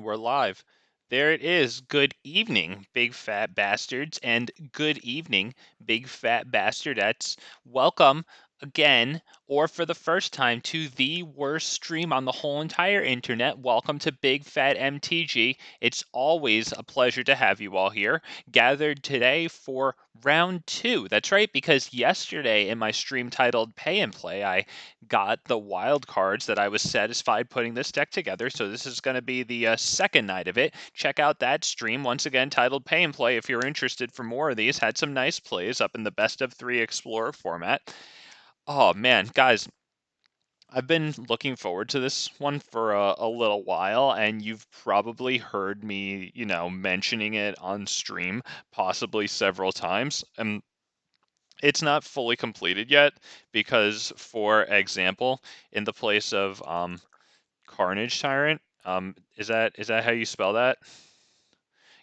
We're live. There it is. Good evening, big fat bastards, and good evening, big fat bastardettes. Welcome again, or for the first time, to the worst stream on the whole entire internet. Welcome to Big Fat MTG. It's always a pleasure to have you all here, gathered today for round two. That's right, because yesterday in my stream titled Pay and Play, I got the wild cards that I was satisfied putting this deck together. So this is going to be the second night of it. Check out that stream, once again titled Pay and Play, if you're interested for more of these. Had some nice plays up in the best of three Explorer format. Oh man, guys, I've been looking forward to this one for a little while, and you've probably heard me, mentioning it on stream possibly several times. And it's not fully completed yet because, for example, in the place of Carnage Tyrant, is that how you spell that?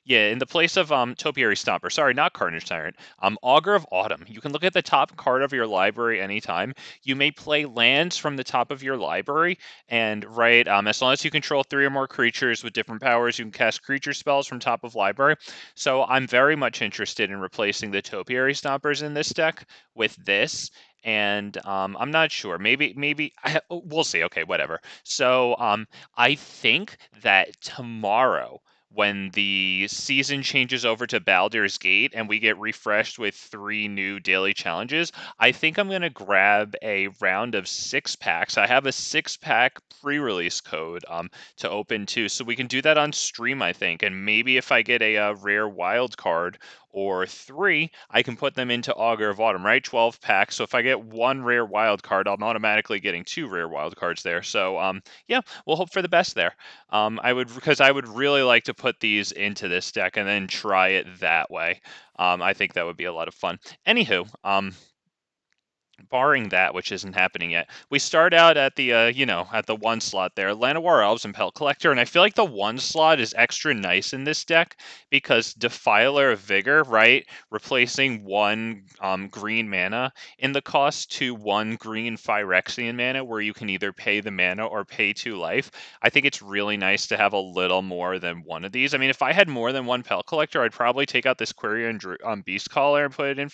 Yeah, in the place of Topiary Stomper. Sorry, not Carnage Tyrant. Augur of Autumn. You can look at the top card of your library anytime. You may play lands from the top of your library, and as long as you control three or more creatures with different powers, you can cast creature spells from top of library. So I'm very much interested in replacing the Topiary Stompers in this deck with this. And I'm not sure. Maybe we'll see. Okay, whatever. So I think that tomorrow, when the season changes over to Baldur's Gate and we get refreshed with 3 new daily challenges, I think I'm going to grab a round of 6-packs. I have a 6-pack pre-release code to open too, so we can do that on stream, I think. And maybe if I get a rare wild card or 3, I can put them into Augur of Autumn, right? 12 packs. So if I get 1 rare wild card, I'm automatically getting 2 rare wild cards there. So yeah, we'll hope for the best there. Because I would really like to put these into this deck and then try it that way. I think that would be a lot of fun. Anywho, barring that, which isn't happening yet, we start out at the at the 1 slot there, Llanowar Elves and Pelt Collector, and I feel like the 1 slot is extra nice in this deck because Defiler of Vigor, right, replacing 1 green mana in the cost to 1 green Phyrexian mana, where you can either pay the mana or pay 2 life. I think it's really nice to have a little more than one of these. I mean, if I had more than 1 Pelt Collector, I'd probably take out this Quirion Beastcaller and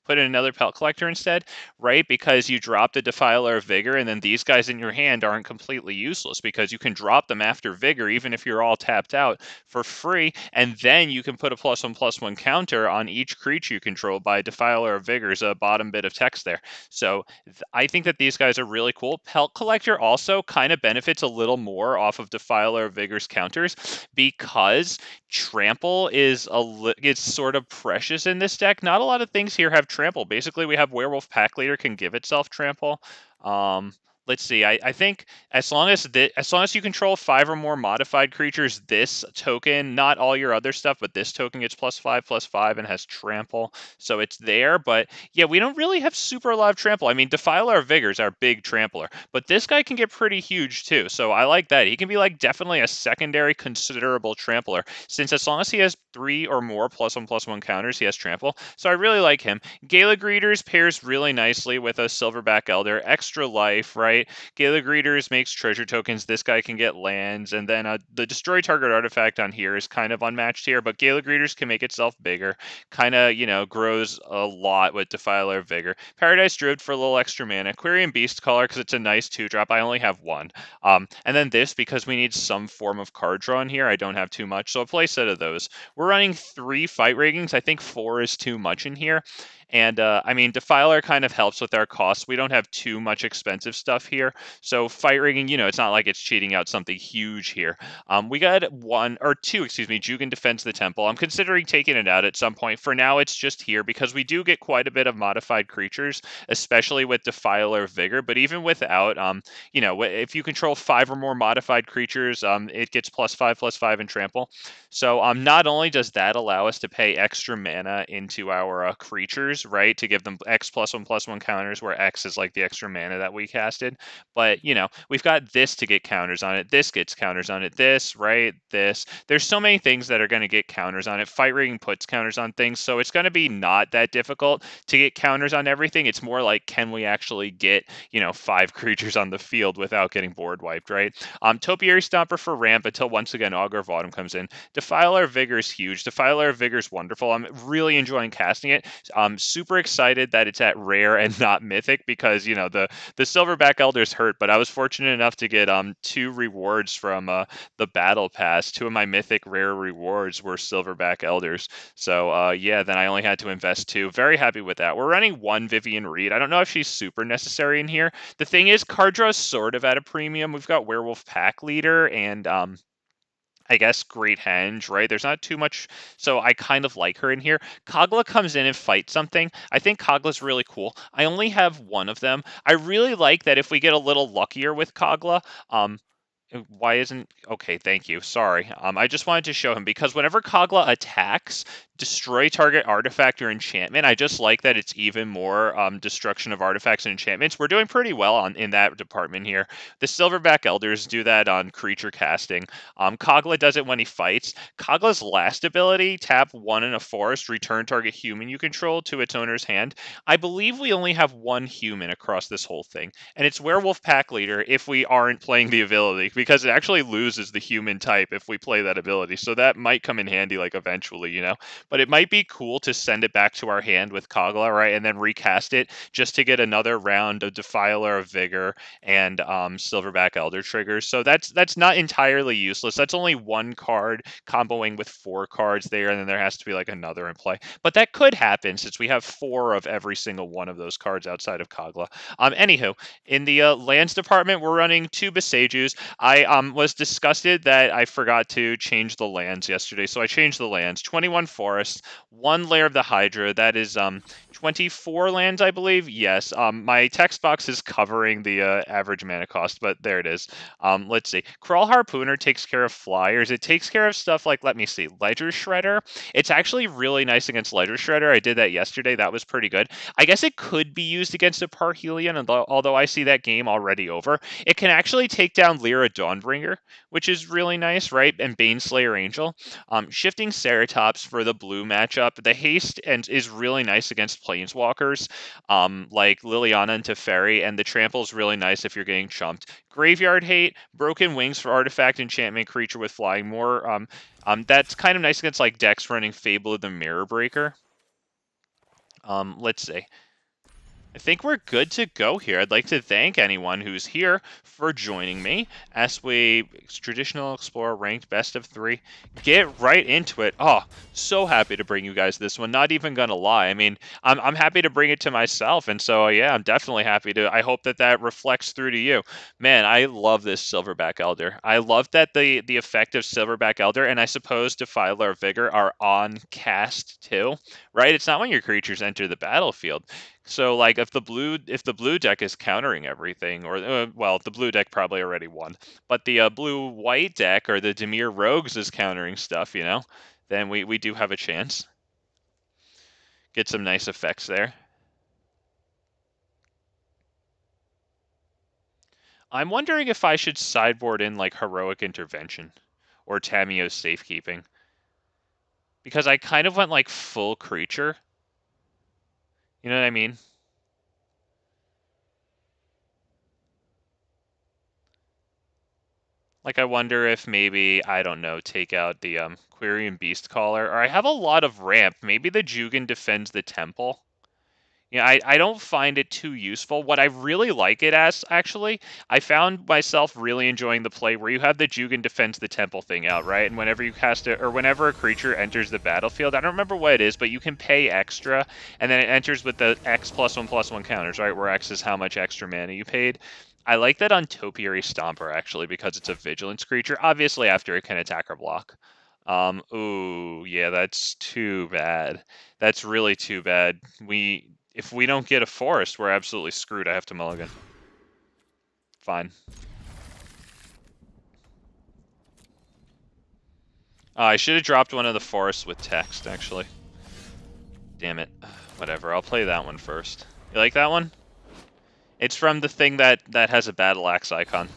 put in another Pelt Collector instead, right? Because you drop the Defiler of Vigor, and then these guys in your hand aren't completely useless because you can drop them after Vigor, even if you're all tapped out, for free, and then you can put a +1/+1 counter on each creature you control by Defiler of Vigor's bottom bit of text there. So I think that these guys are really cool. Pelt Collector also kind of benefits a little more off of Defiler of Vigor's counters because trample is it's sort of precious in this deck. Not a lot of things here have trample. Basically, we have Werewolf Pack Leader can give itself trample. Um, let's see. I think as long as you control 5 or more modified creatures, this token, not all your other stuff, but this token gets +5/+5 and has trample, so it's there. But yeah, we don't really have super a lot of trample. I mean, Defiler of Vigor is our big trampler, but this guy can get pretty huge too. So I like that. He can be like definitely a secondary considerable trampler, since as long as he has 3 or more +1/+1 counters, he has trample. So I really like him. Gala Greeters pairs really nicely with a Silverback Elder. Extra life, right? Gala Greeters makes treasure tokens. This guy can get lands. And then the destroy target artifact on here is kind of unmatched here, but Gala Greeters can make itself bigger. Kind of, grows a lot with Defiler of Vigor. Paradise Druid for a little extra mana. Quirion Beastcaller because it's a nice 2-drop. I only have 1. And then this, because we need some form of card draw in here, I don't have too much, so a play set of those. We're running 3 fight ratings. I think 4 is too much in here. And I mean, Defiler kind of helps with our costs. We don't have too much expensive stuff here. So fight rigging, it's not like it's cheating out something huge here. We got 1 or 2, Jugan defends the temple. I'm considering taking it out at some point. For now, it's just here because we do get quite a bit of modified creatures, especially with Defiler of Vigor. But even without, if you control 5 or more modified creatures, it gets +5/+5 in trample. So not only does that allow us to pay extra mana into our creatures, right, to give them X +1/+1 counters, where X is like the extra mana that we casted, granted. But, you know, we've got this to get counters on it. This gets counters on it. This, right? This. There's so many things that are going to get counters on it. Fight Rigging puts counters on things. So it's going to be not that difficult to get counters on everything. It's more like, can we actually get, you know, 5 creatures on the field without getting board wiped, right? Topiary Stomper for ramp until once again Augur of Autumn comes in. Defiler of Vigor is huge. Defiler of Vigor is wonderful. I'm really enjoying casting it. I'm super excited that it's at rare and not mythic because, you know, the Silverback Elder's hurt, but I was fortunate enough to get 2 rewards from the battle pass. 2 of my mythic rare rewards were Silverback Elders. So yeah, then I only had to invest 2. Very happy with that. We're running 1 Vivien Reid. I don't know if she's super necessary in here. The thing is, card draw is sort of at a premium. We've got Werewolf Pack Leader and I guess Great Henge, right? There's not too much, so I kind of like her in here. Kogla comes in and fights something. I think Kogla's really cool. I only have 1 of them. I really like that if we get a little luckier with Kogla, why isn't... Okay, thank you. Sorry. I just wanted to show him because whenever Kogla attacks, destroy target artifact or enchantment, I just like that it's even more destruction of artifacts and enchantments. We're doing pretty well in that department here. The Silverback Elders do that on creature casting. Kogla does it when he fights. Kogla's last ability, tap 1 in a forest, return target human you control to its owner's hand. I believe we only have 1 human across this whole thing, and it's Werewolf Pack Leader if we aren't playing the ability, because it actually loses the human type if we play that ability. So that might come in handy, like, eventually, you know? But it might be cool to send it back to our hand with Kogla, right? And then recast it just to get another round of Defiler of Vigor and Silverback Elder triggers. So that's not entirely useless. That's only 1 card comboing with 4 cards there, and then there has to be like another in play. But that could happen since we have 4 of every single one of those cards outside of Kogla. Anywho, in the lands department, we're running 2 Boseijus. I was disgusted that I forgot to change the lands yesterday, so I changed the lands. 21 forests, 1 Lair of the Hydra. That is 24 lands, I believe. Yes. My text box is covering the average mana cost, but there it is. Let's see. Kraul Harpooner takes care of flyers. It takes care of stuff like, let me see, Ledger Shredder. It's actually really nice against Ledger Shredder. I did that yesterday. That was pretty good. I guess it could be used against a Parhelion, although I see that game already over. It can actually take down Lyra Dawnbringer, which is really nice, right? And Baneslayer Angel. Shifting Ceratops for the blue matchup. The haste is really nice against Planeswalkers, like Liliana and Teferi, and the trample is really nice if you're getting chumped. Graveyard Hate, Broken Wings for artifact enchantment creature with flying more. That's kind of nice against like decks running Fable of the Mirror Breaker. Let's see. I think we're good to go here. I'd like to thank anyone who's here for joining me as we traditional explorer ranked best of 3. Get right into it. Oh, so happy to bring you guys this one. Not even gonna lie. I mean, I'm happy to bring it to myself, and so yeah, I'm definitely happy to. I hope that reflects through to you. Man, I love this Silverback Elder. I love that the effect of Silverback Elder and I suppose Defiler of Vigor are on cast too, right? It's not when your creatures enter the battlefield. So, like, if the blue deck is countering everything, or well, the blue deck probably already won, but the blue-white deck or the Dimir Rogues is countering stuff, you know, then we do have a chance. Get some nice effects there. I'm wondering if I should sideboard in like Heroic Intervention or Tamiyo's Safekeeping, because I kind of went like full creature. You know what I mean? Like, I wonder if maybe, I don't know, take out the Quirion Beastcaller. Or I have a lot of ramp. Maybe the Jugan defends the temple. Yeah, I don't find it too useful. What I really like it as, actually, I found myself really enjoying the play where you have the Jugan defends the temple thing out, right? And whenever you cast it, or whenever a creature enters the battlefield, I don't remember what it is, but you can pay extra, and then it enters with the X+1/+1 counters, right? Where X is how much extra mana you paid. I like that on Topiary Stomper, actually, because it's a vigilance creature, obviously after it can attack or block. Ooh, yeah, that's too bad. That's really too bad. If we don't get a forest, we're absolutely screwed. I have to mulligan. Fine. I should have dropped one of the forests with text, actually. Damn it. Whatever, I'll play that one first. You like that one? It's from the thing that has a battle axe icon.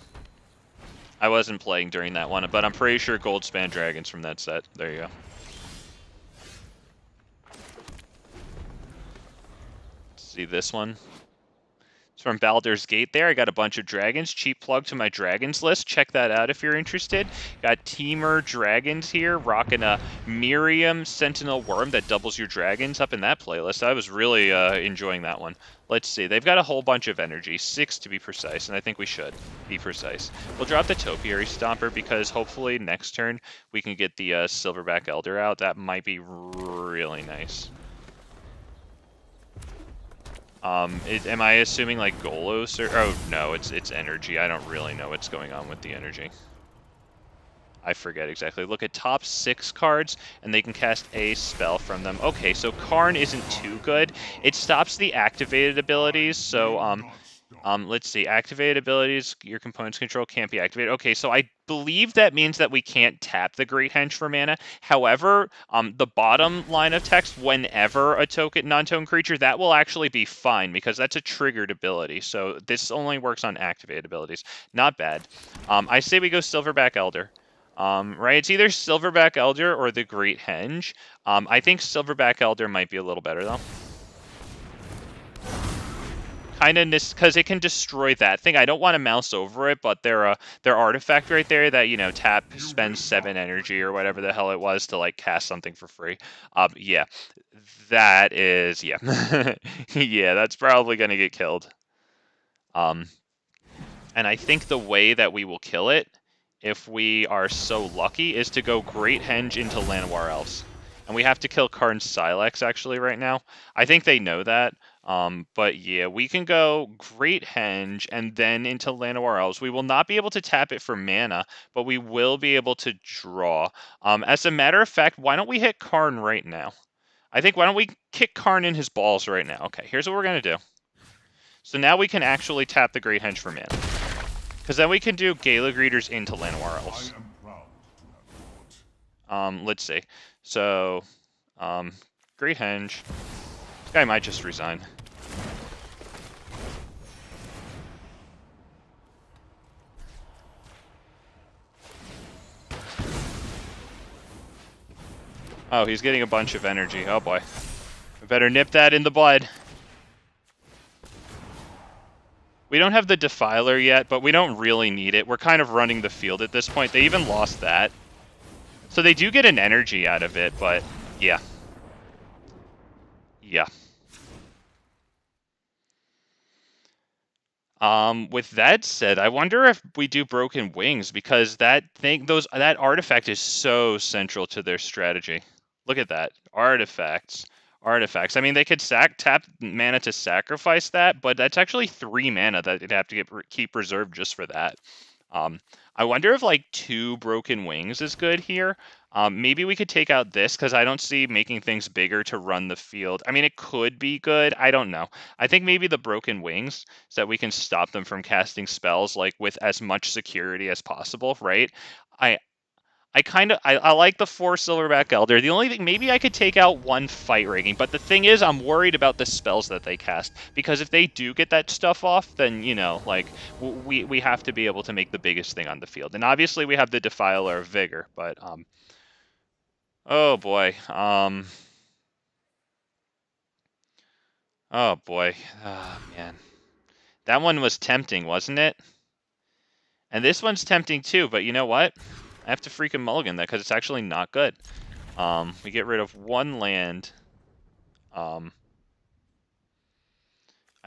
I wasn't playing during that one, but I'm pretty sure Goldspan Dragon's from that set. There you go. See this one? It's from Baldur's Gate there. I got a bunch of dragons. Cheap plug to my dragons list. Check that out if you're interested. Got Teamer dragons here, rocking a Miriam Sentinel Worm that doubles your dragons up in that playlist. I was really enjoying that one. Let's see. They've got a whole bunch of energy, 6 to be precise, and I think we should be precise. We'll drop the Topiary Stomper because hopefully next turn we can get the Silverback Elder out. That might be really nice. Am I assuming like Golos or oh no, it's energy. I don't really know what's going on with the energy. I forget exactly. Look at top 6 cards, and they can cast a spell from them. Okay, so Karn isn't too good. It stops the activated abilities, so let's see. Activated abilities, your component's control can't be activated. Okay, so I believe that means that we can't tap the Great Henge for mana. However, the bottom line of text, whenever a non-token creature, that will actually be fine because that's a triggered ability. So this only works on activated abilities. Not bad. I say we go Silverback Elder. Right, it's either Silverback Elder or the Great Henge. I think Silverback Elder might be a little better though. Kind of because it can destroy that thing. I don't want to mouse over it, but their artifact right there that, you know, tap spends 7 energy or whatever the hell it was to like cast something for free. Yeah, that is yeah, yeah, that's probably gonna get killed. And I think the way that we will kill it, if we are so lucky, is to go Great Henge into Llanowar Elves. And we have to kill Karn's Silex actually right now. I think they know that. But yeah, we can go Great Henge and then into Llanowar Elves. We will not be able to tap it for mana, but we will be able to draw. As a matter of fact, why don't we hit Karn right now? I think why don't we kick Karn in his balls right now? Okay, here's what we're going to do. So now we can actually tap the Great Henge for mana. Because then we can do Gala Greeters into Llanowar Elves. Let's see. So, Great Henge. This guy might just resign. Oh, he's getting a bunch of energy. Oh boy. I better nip that in the bud. We don't have the Defiler yet, but we don't really need it. We're kind of running the field at this point. They even lost that. So they do get an energy out of it, but yeah. Yeah. With that said, I wonder if we do Broken Wings, because that artifact is so central to their strategy. Look at that. Artifacts. I mean, they could tap mana to sacrifice that, but that's actually 3 mana that they'd have to keep reserved just for that. I wonder if like 2 Broken Wings is good here. Maybe we could take out this because I don't see making things bigger to run the field. I mean, it could be good. I don't know. I think maybe the Broken Wings so that we can stop them from casting spells like with as much security as possible, right? I like the 4 Silverback Elder. The only thing, maybe I could take out 1 Fight Rigging, but the thing is, I'm worried about the spells that they cast, because if they do get that stuff off, then, you know, like, we have to be able to make the biggest thing on the field. And obviously we have the Defiler of Vigor, but, oh boy, oh boy, oh man. That one was tempting, wasn't it? And this one's tempting too, but you know what? I have to freaking mulligan that because it's actually not good. We get rid of 1 land. I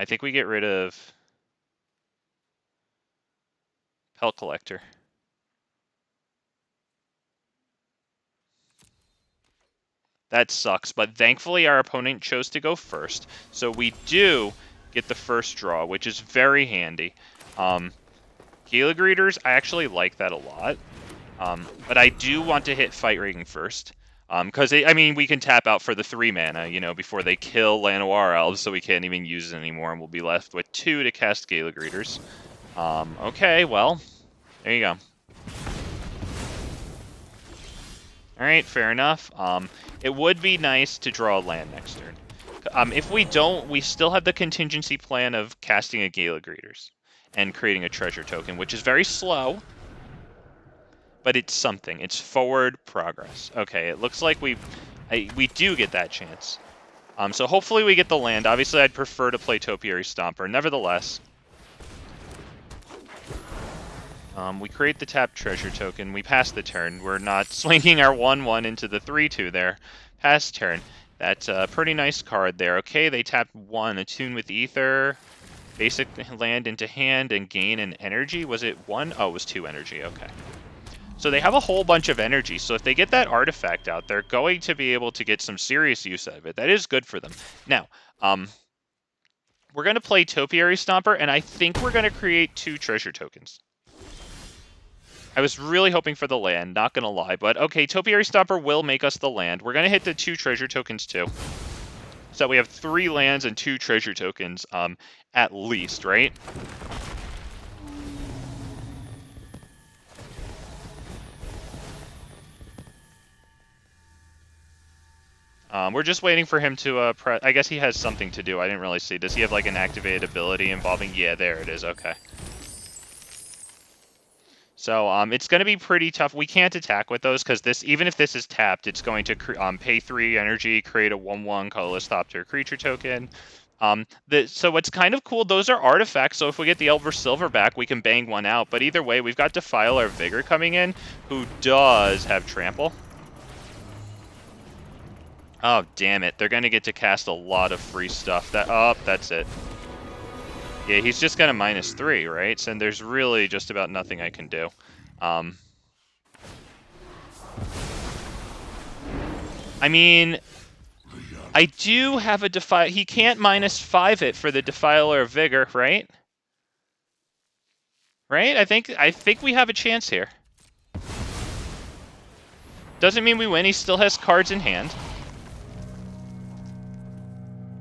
think we get rid of Pelt Collector. That sucks, but thankfully our opponent chose to go first. So we do get the first draw, which is very handy. Gala Greeters, I actually like that a lot. But I do want to hit Fight Rigging first. Because, I mean, we can tap out for the 3 mana, you know, before they kill Llanowar Elves, so we can't even use it anymore, and we'll be left with 2 to cast Gala Greeters. Okay, well, there you go. Alright, fair enough. It would be nice to draw a land next turn. If we don't, we still have the contingency plan of casting a Gala Greeters and creating a treasure token, which is very slow, but it's something. It's forward progress. Okay, it looks like we do get that chance. So hopefully we get the land. Obviously, I'd prefer to play Topiary Stomper. Nevertheless, we create the tapped treasure token. We pass the turn. We're not swinging our 1/1 into the 3/2 there. Pass turn. That's a pretty nice card there. Okay, they tapped 1, Attune with Ether, basic land into hand, and gain an energy. Was it 1? Oh, it was 2 energy. Okay. So they have a whole bunch of energy. So if they get that artifact out, they're going to be able to get some serious use out of it. That is good for them. Now, we're going to play Topiary Stomper, and I think we're going to create 2 treasure tokens. I was really hoping for the land, not going to lie. But okay, Topiary Stomper will make us the land. We're going to hit the 2 treasure tokens too. So we have 3 lands and 2 treasure tokens at least, right? We're just waiting for him to press. I guess he has something to do. I didn't really see. Does he have like an activated ability involving? Yeah, there it is. Okay. So it's going to be pretty tough. We can't attack with those because this, even if this is tapped, it's going to pay 3 energy, create a 1/1 colorless top-tier creature token. So what's kind of cool, those are artifacts, so if we get the Elder Silverback, we can bang one out. But either way, we've got Defiler of Vigor coming in, who does have Trample. Oh, damn it. They're going to get to cast a lot of free stuff. That's it. Yeah, he's just going to -3, right? So there's really just about nothing I can do. I mean, I do have a Defiler. He can't -5 it for the Defiler of Vigor, right? Right? I think we have a chance here. Doesn't mean we win. He still has cards in hand.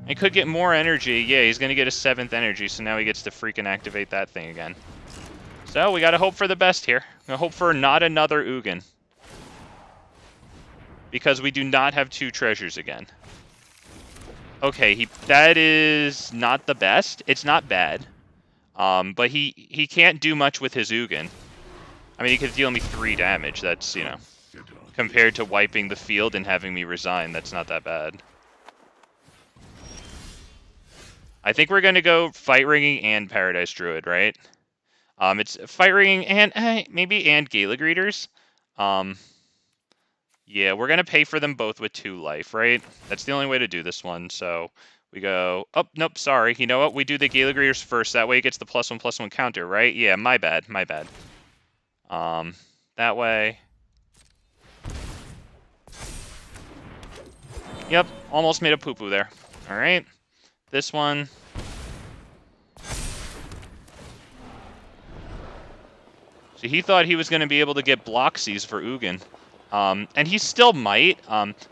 He could get more energy. Yeah, he's going to get a 7th energy, so now he gets to freaking activate that thing again. So we got to hope for the best here. We'll hope for not another Jugan. Because we do not have 2 treasures again. Okay, that is not the best. It's not bad. But he can't do much with his Jugan. I mean, he could deal me 3 damage. That's, you know, compared to wiping the field and having me resign, that's not that bad. I think we're going to go Fight Ringing and Paradise Druid, right? It's Fight Ringing and maybe and Gala Greeters. Yeah, we're going to pay for them both with 2 life, right? That's the only way to do this one. So we go, oh, nope, sorry. You know what? We do the Gala Greeters first. That way it gets the +1/+1 counter, right? Yeah, my bad, my bad. That way. Yep, almost made a poo-poo there. All right. This one. So he thought he was going to be able to get Bloxies for Jugan. And he still might,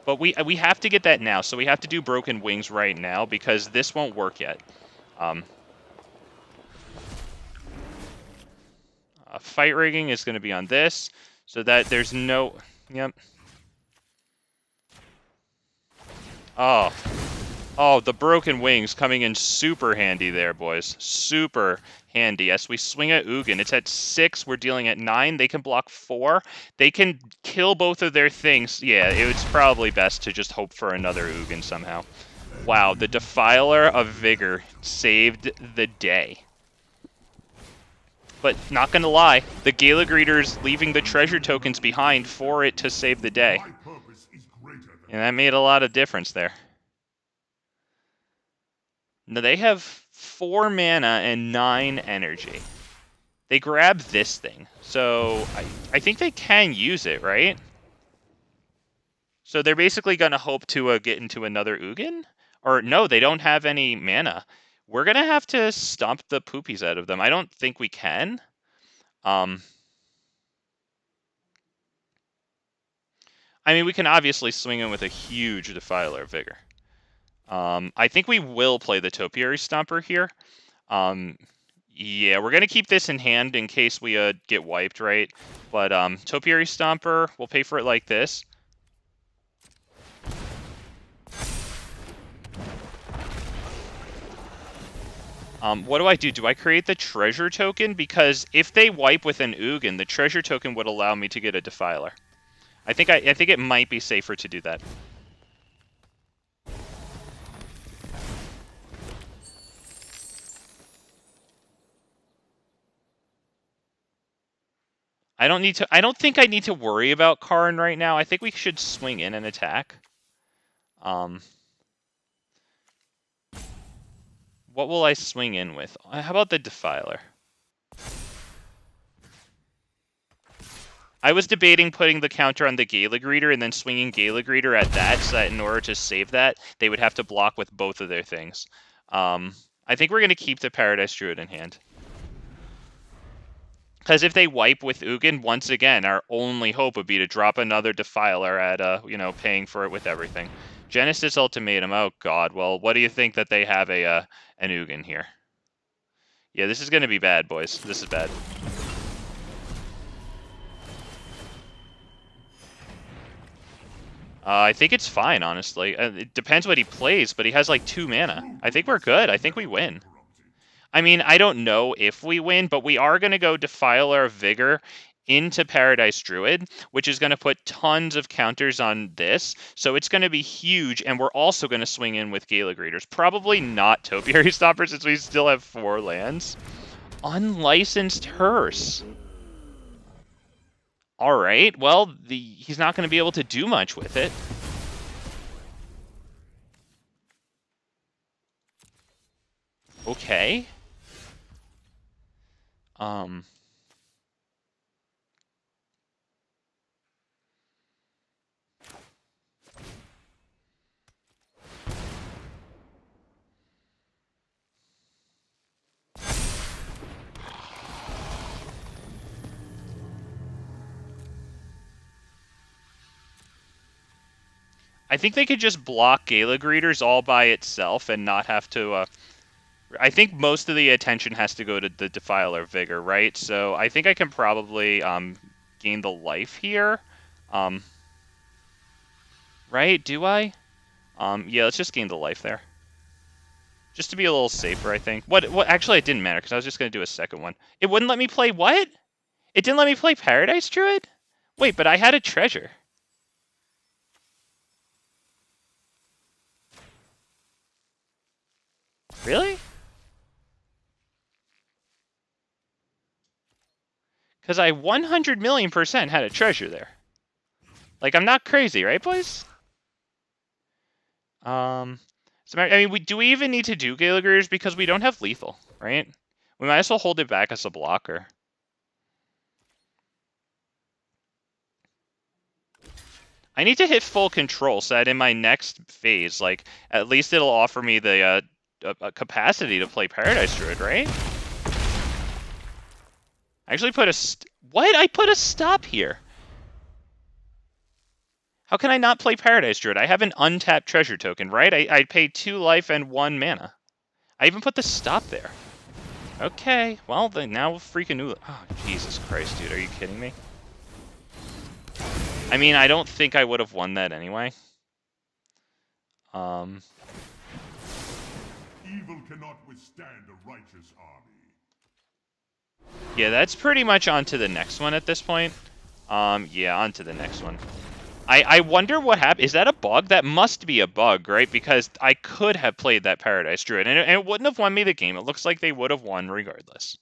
but we have to get that now. So we have to do Broken Wings right now because this won't work yet. Fight Rigging is going to be on this so that there's no... Yep. Oh, the Broken Wings coming in super handy there, boys. Super handy. Yes, we swing at Jugan. It's at 6. We're dealing at 9. They can block 4. They can kill both of their things. Yeah, it's probably best to just hope for another Jugan somehow. Wow, the Defiler of Vigor saved the day. But not gonna lie, the Gala Greeters leaving the treasure tokens behind for it to save the day. And that made a lot of difference there. No, they have 4 mana and 9 energy. They grab this thing. So I think they can use it, right? So they're basically going to hope to get into another Jugan? Or no, they don't have any mana. We're going to have to stomp the poopies out of them. I don't think we can. I mean, we can obviously swing in with a huge Defiler of Vigor. I think we will play the Topiary Stomper here. Yeah, we're going to keep this in hand in case we get wiped, right? But Topiary Stomper, we'll pay for it like this. What do I do? Do I create the treasure token? Because if they wipe with an Ugin, the treasure token would allow me to get a Defiler. I think it might be safer to do that. I don't think I need to worry about Karn right now. I think we should swing in and attack. What will I swing in with? How about the Defiler? I was debating putting the counter on the Gala Greeter and then swinging Gala Greeter at that, so that in order to save that, they would have to block with both of their things. I think we're going to keep the Paradise Druid in hand. Because if they wipe with Ugin, once again, our only hope would be to drop another Defiler at, you know, paying for it with everything. Genesis Ultimatum, oh god, well, what do you think that they have an Ugin here? Yeah, this is going to be bad, boys. This is bad. I think it's fine, honestly. It depends what he plays, but he has like 2 mana. I think we're good. I think we win. I mean, I don't know if we win, but we are going to go Defiler of Vigor into Paradise Druid, which is going to put tons of counters on this. So it's going to be huge, and we're also going to swing in with Gala Greeters. Probably not Topiary Stomper, since we still have 4 lands. Unlicensed Hearse. All right, well, he's not going to be able to do much with it. Okay. I think they could just block Gala Greeters all by itself and not have to... I think most of the attention has to go to the Defiler of Vigor, right? So I think I can probably gain the life here. Right? Do I? Yeah, let's just gain the life there. Just to be a little safer, I think. What? Actually, it didn't matter, because I was just going to do a second one. It wouldn't let me play what? It didn't let me play Paradise Druid? Wait, but I had a treasure. Really? Because I 100,000,000% had a treasure there. Like, I'm not crazy, right, boys? So, I mean, do we even need to do Gala Greeters? Because we don't have lethal, right? We might as well hold it back as a blocker. I need to hit full control so that in my next phase, like, at least it'll offer me the capacity to play Paradise Druid, right? I actually put a... What? I put a stop here. How can I not play Paradise Druid? I have an untapped treasure token, right? I paid 2 life and 1 mana. I even put the stop there. Okay, well, then now freaking... Oh, Jesus Christ, dude. Are you kidding me? I mean, I don't think I would have won that anyway. Evil cannot withstand a righteous army. Yeah, that's pretty much on to the next one at this point. Yeah, on to the next one. I wonder what happened. Is that a bug? That must be a bug, right? Because I could have played that Paradise Druid, and it wouldn't have won me the game. It looks like they would have won regardless.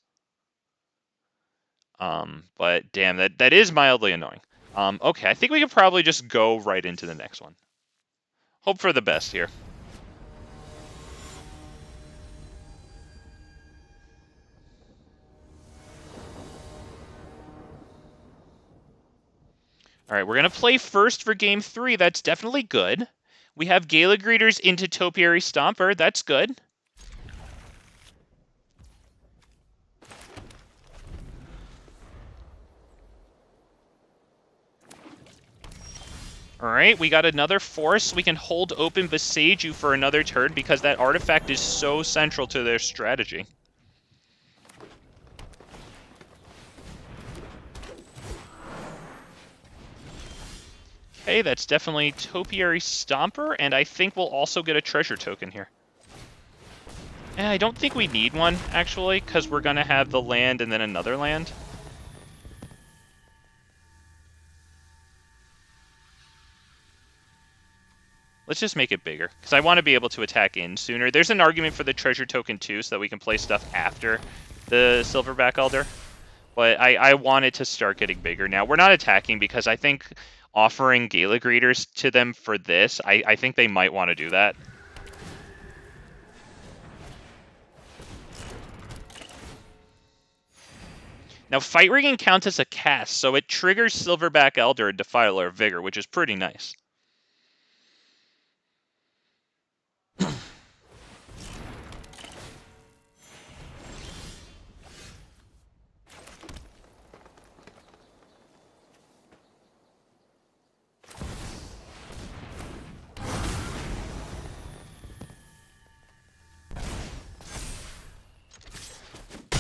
But damn, that is mildly annoying. Okay, I think we could probably just go right into the next one. Hope for the best here. All right, we're going to play first for game 3. That's definitely good. We have Gala Greeters into Topiary Stomper. That's good. All right, we got another force. We can hold open Boseiju for another turn because that artifact is so central to their strategy. Okay, that's definitely Topiary Stomper, and I think we'll also get a treasure token here. I don't think we need one, actually, because we're going to have the land and then another land. Let's just make it bigger, because I want to be able to attack in sooner. There's an argument for the treasure token, too, so that we can play stuff after the Silverback Elder. But I want it to start getting bigger now. We're not attacking because I think offering Gala Greeters to them for this, I think they might want to do that. Now, Fight Rigging counts as a cast, so it triggers Silverback Elder and Defiler of Vigor, which is pretty nice.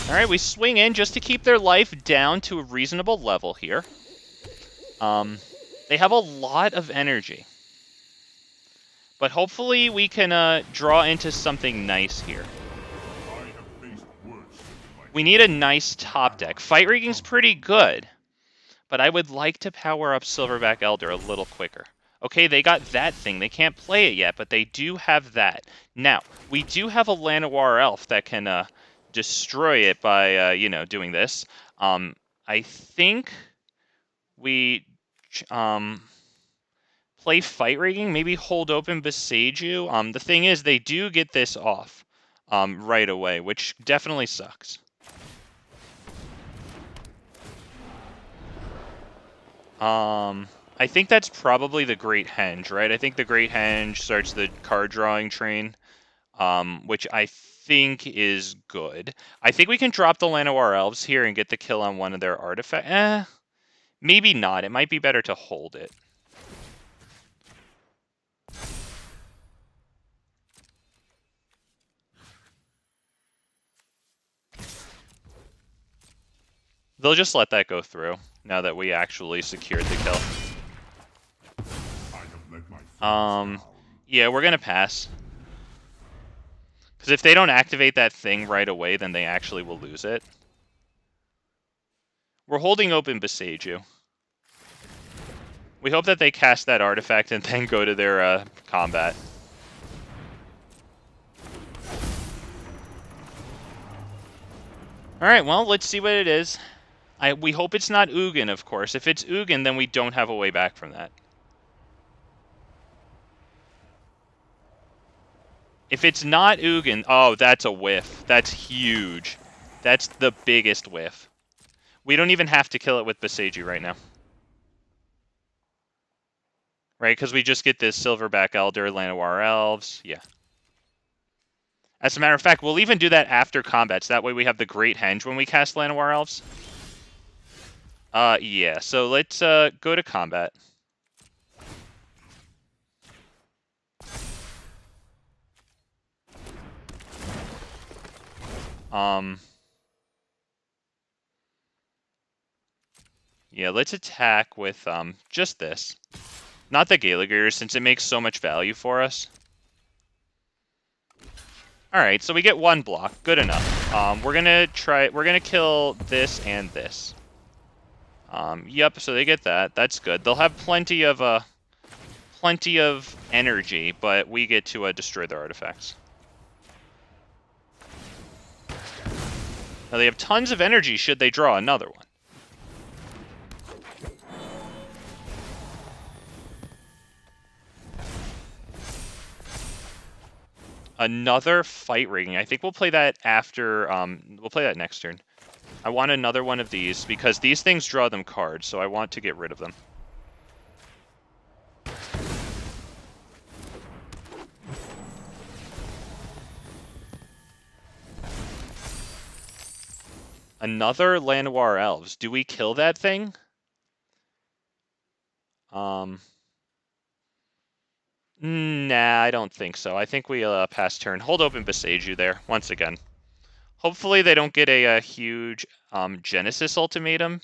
Alright, we swing in just to keep their life down to a reasonable level here. They have a lot of energy. But hopefully we can draw into something nice here. We need a nice top deck. Fight Rigging's pretty good, but I would like to power up Silverback Elder a little quicker. Okay, they got that thing. They can't play it yet, but they do have that. Now, we do have a Llanowar Elf that can destroy it by, doing this. I think we play Fight Rigging, maybe hold open Boseiju. The thing is, they do get this off right away, which definitely sucks. I think that's probably the Great Henge, right? I think the Great Henge starts the card drawing train, which I think is good. I think we can drop the Llanowar Elves here and get the kill on one of their artifacts. Maybe not. It might be better to hold it. They'll just let that go through now that we actually secured the kill. Yeah, we're gonna pass. Because if they don't activate that thing right away, then they actually will lose it. We're holding open Boseiju. We hope that they cast that artifact and then go to their combat. Alright, well, let's see what it is. We hope it's not Jugan, of course. If it's Jugan, then we don't have a way back from that. If it's not Jugan, oh, that's a whiff. That's huge. That's the biggest whiff. We don't even have to kill it with Boseiju right now. Right, because we just get this Silverback Elder, Llanowar Elves. Yeah. As a matter of fact, we'll even do that after combat, so that way we have the Great Henge when we cast Llanowar Elves. Yeah, so let's go to combat. Yeah, let's attack with just this. Not the Gala Greeters, since it makes so much value for us. Alright, so we get one block. Good enough. We're gonna kill this and this. Yep, so they get that. That's good. They'll have plenty of energy, but we get to destroy their artifacts. Now they have tons of energy should they draw another one. Another Fight Rigging. I think we'll play that after, we'll play that next turn. I want another one of these, because these things draw them cards, so I want to get rid of them. Another Llanowar Elves. Do we kill that thing? Nah, I don't think so. I think we pass turn. Hold open Boseiju there, once again. Hopefully they don't get a huge Genesis ultimatum.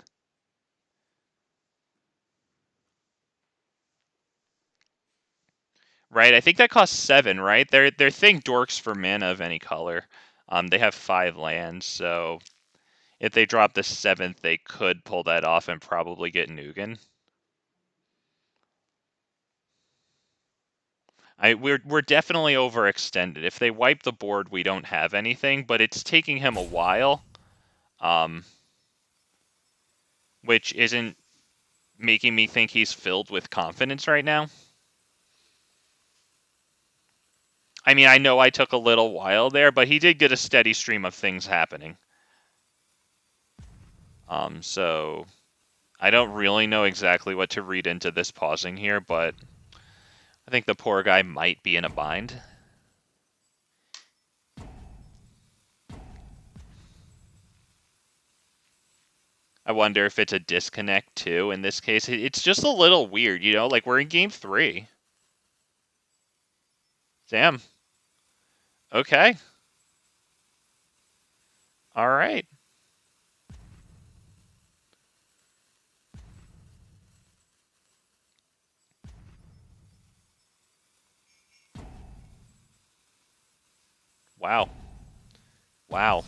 Right, I think that costs 7, right? Their thing dorks for mana of any color. They have 5 lands, so if they drop the 7th, they could pull that off and probably get Nugan. We're definitely overextended. If they wipe the board, we don't have anything, but it's taking him a while, which isn't making me think he's filled with confidence right now. I mean, I know I took a little while there, but he did get a steady stream of things happening. So I don't really know exactly what to read into this pausing here, but I think the poor guy might be in a bind. I wonder if it's a disconnect too. In this case, it's just a little weird, you know, like we're in game 3. Damn. Okay. All right. Wow. Wow.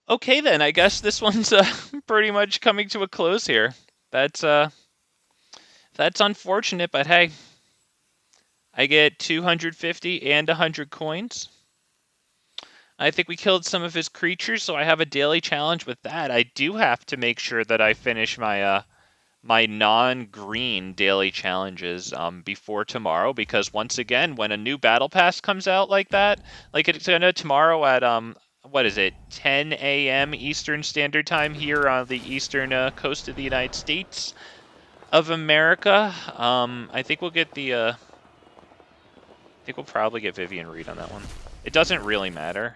Okay then, I guess this one's pretty much coming to a close here. That's unfortunate, but hey, I get 250 and 100 coins. I think we killed some of his creatures, so I have a daily challenge with that. I do have to make sure that I finish my my non-green daily challenges before tomorrow, because once again, when a new battle pass comes out like that, like it's gonna tomorrow at what is it, 10 a.m. Eastern Standard Time here on the eastern coast of the United States of America. I think we'll get the I think we'll probably get Vivien Reid on that one. It doesn't really matter.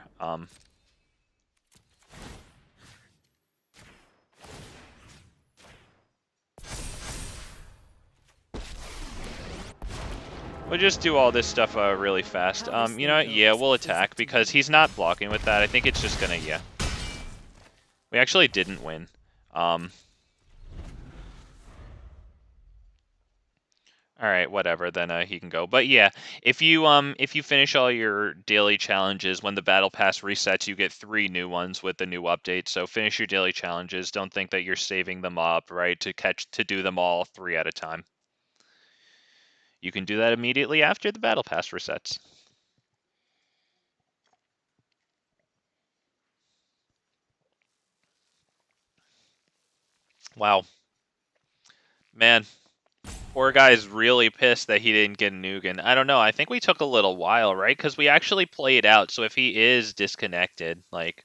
We'll just do all this stuff really fast. You know what? Yeah, we'll attack because he's not blocking with that. I think it's just gonna, yeah. We actually didn't win. All right, whatever. Then he can go. But yeah, if you finish all your daily challenges, when the battle pass resets, you get 3 new ones with the new update. So finish your daily challenges. Don't think that you're saving them up, right? To do them all 3 at a time. You can do that immediately after the battle pass resets. Wow. Man, poor guy's really pissed that he didn't get Nugan. I don't know. I think we took a little while, right? Because we actually played out. So if he is disconnected, like,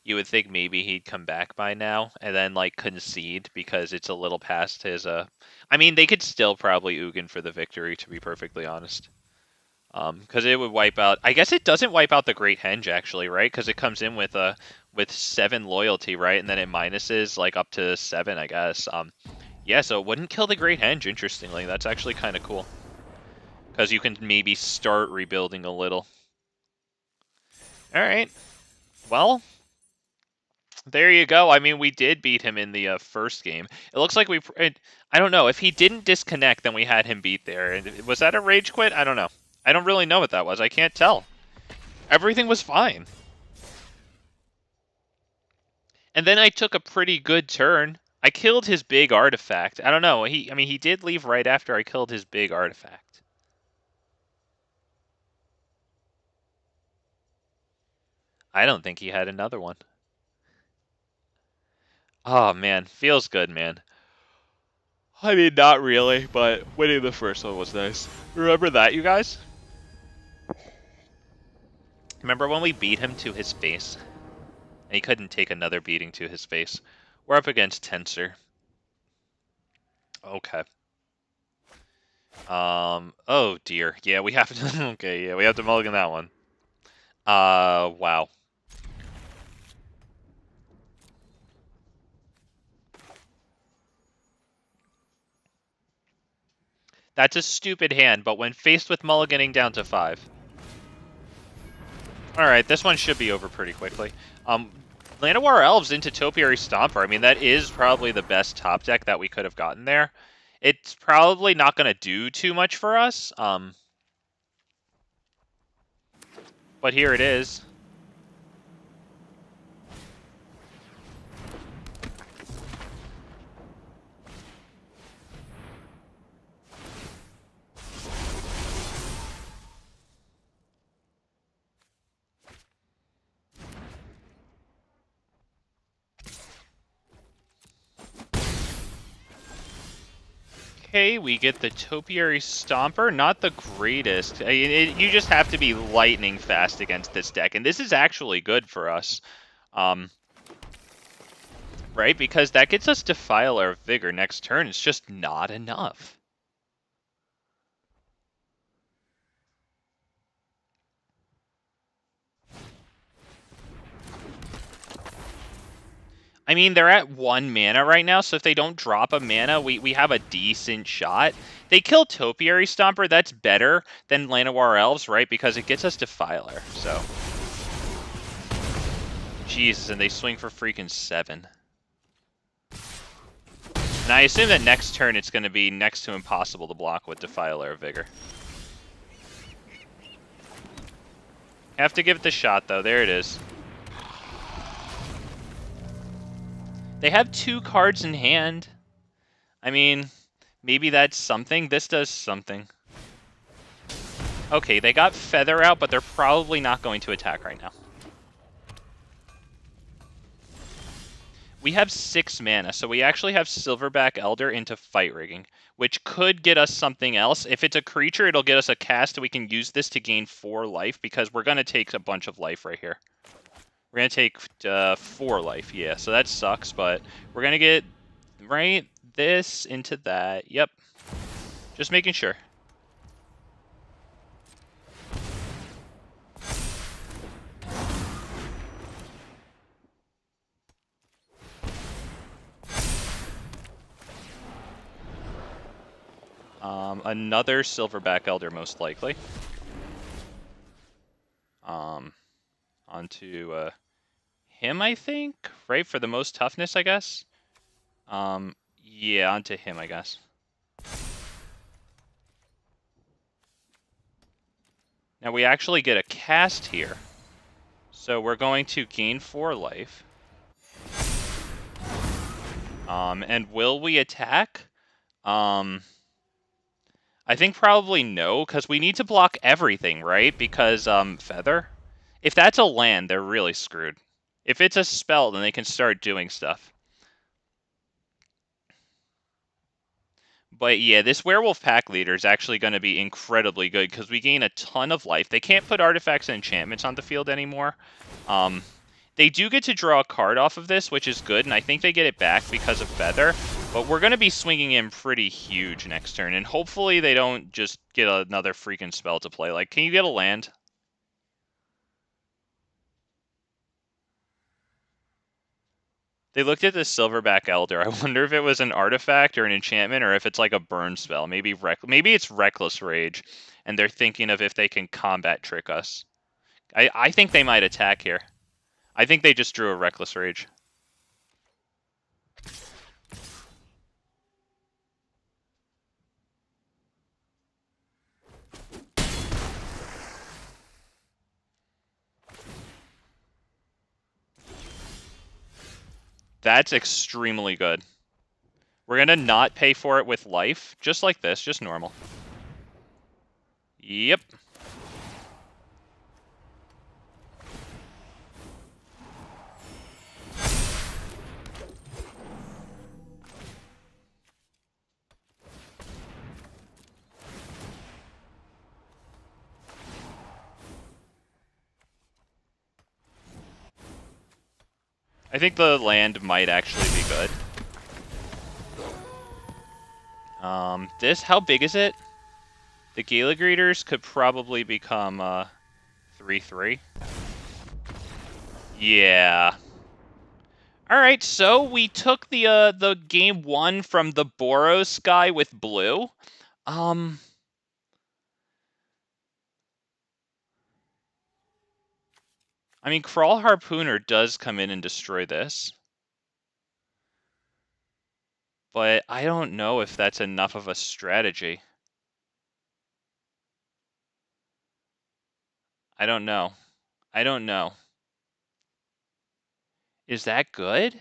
you would think maybe he'd come back by now and then, like, concede because it's a little past his, I mean, they could still probably Ugin for the victory, to be perfectly honest. Because it would wipe out... I guess it doesn't wipe out the Great Henge, actually, right? Because it comes in with 7 loyalty, right? And then it minuses, like, up to 7, I guess. Yeah, so it wouldn't kill the Great Henge, interestingly. That's actually kind of cool. Because you can maybe start rebuilding a little. Alright. Well, there you go. I mean, we did beat him in the first game. It looks like I don't know. If he didn't disconnect, then we had him beat there. Was that a rage quit? I don't know. I don't really know what that was. I can't tell. Everything was fine. And then I took a pretty good turn. I killed his big artifact. I don't know. I mean, he did leave right after I killed his big artifact. I don't think he had another one. Oh, man. Feels good, man. I mean, not really, but winning the first one was nice. Remember that, you guys? Remember when we beat him to his face? And he couldn't take another beating to his face. We're up against Tensor. Okay. Oh dear. Yeah, we have to... okay, yeah, we have to mulligan that one. Wow. That's a stupid hand, but when faced with mulliganing down to 5. Alright, this one should be over pretty quickly. Llanowar Elves into Topiary Stomper. I mean, that is probably the best top deck that we could have gotten there. It's probably not going to do too much for us, but here it is. Okay, we get the Topiary Stomper. Not the greatest. You just have to be lightning fast against this deck, and this is actually good for us. Right? Because that gets us Defiler of Vigor next turn. It's just not enough. I mean, they're at 1 mana right now, so if they don't drop a mana, we have a decent shot. They kill Topiary Stomper, that's better than Llanowar Elves, right? Because it gets us Defiler, so... Jesus, and they swing for freaking 7. And I assume that next turn it's going to be next to impossible to block with Defiler of Vigor. Have to give it the shot, though. There it is. They have 2 cards in hand. I mean, maybe that's something. This does something. Okay, they got Feather out, but they're probably not going to attack right now. We have 6 mana, so we actually have Silverback Elder into Fight Rigging, which could get us something else. If it's a creature, it'll get us a cast. We can use this to gain 4 life, because we're going to take a bunch of life right here. We're going to take 4 life, yeah, so that sucks, but we're going to get, right, this into that. Yep. Just making sure. Another Silverback Elder, most likely. Onto him, I think, right? For the most toughness, I guess. Yeah, onto him, I guess. Now we actually get a cast here. So we're going to gain 4 life. And will we attack? I think probably no, because we need to block everything, right? Because, Feather? If that's a land, they're really screwed. If it's a spell, then they can start doing stuff. But yeah, this Werewolf Pack Leader is actually going to be incredibly good, because we gain a ton of life. They can't put artifacts and enchantments on the field anymore. They do get to draw a card off of this, which is good, and I think they get it back because of Feather. But we're going to be swinging in pretty huge next turn, and hopefully they don't just get another freaking spell to play. Like, can you get a land? They looked at the Silverback Elder. I wonder if it was an artifact or an enchantment, or if it's like a burn spell. Maybe it's Reckless Rage, and they're thinking of if they can combat trick us. I think they might attack here. I think they just drew a Reckless Rage. That's extremely good. We're going to not pay for it with life, just like this, just normal. Yep. I think the land might actually be good. How big is it? The Gala Greeters could probably become 3/3. Yeah. Alright, so we took the game 1 from the Boros guy with blue. I mean, Kraul Harpooner does come in and destroy this. But I don't know if that's enough of a strategy. I don't know. I don't know. Is that good?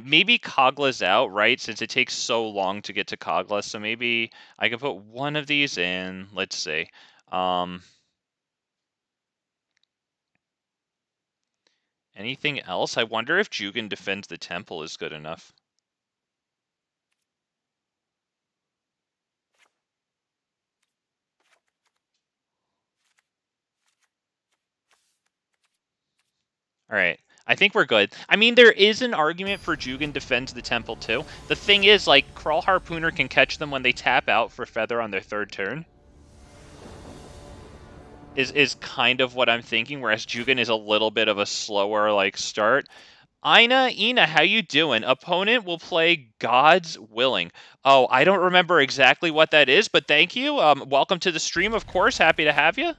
Maybe Kogla's out, right? Since it takes so long to get to Kogla. So maybe I can put one of these in. Let's see. Anything else? I wonder if Jugan defends the temple is good enough. All right. I think we're good. I mean, there is an argument for Jugan defends the temple too. The thing is, like, Kraul Harpooner can catch them when they tap out for Feather on their 3rd turn. Is kind of what I'm thinking, whereas Jugan is a little bit of a slower, like, start. Ina, how you doing? Opponent will play God's Willing. Oh, I don't remember exactly what that is, but thank you. Welcome to the stream, of course. Happy to have you.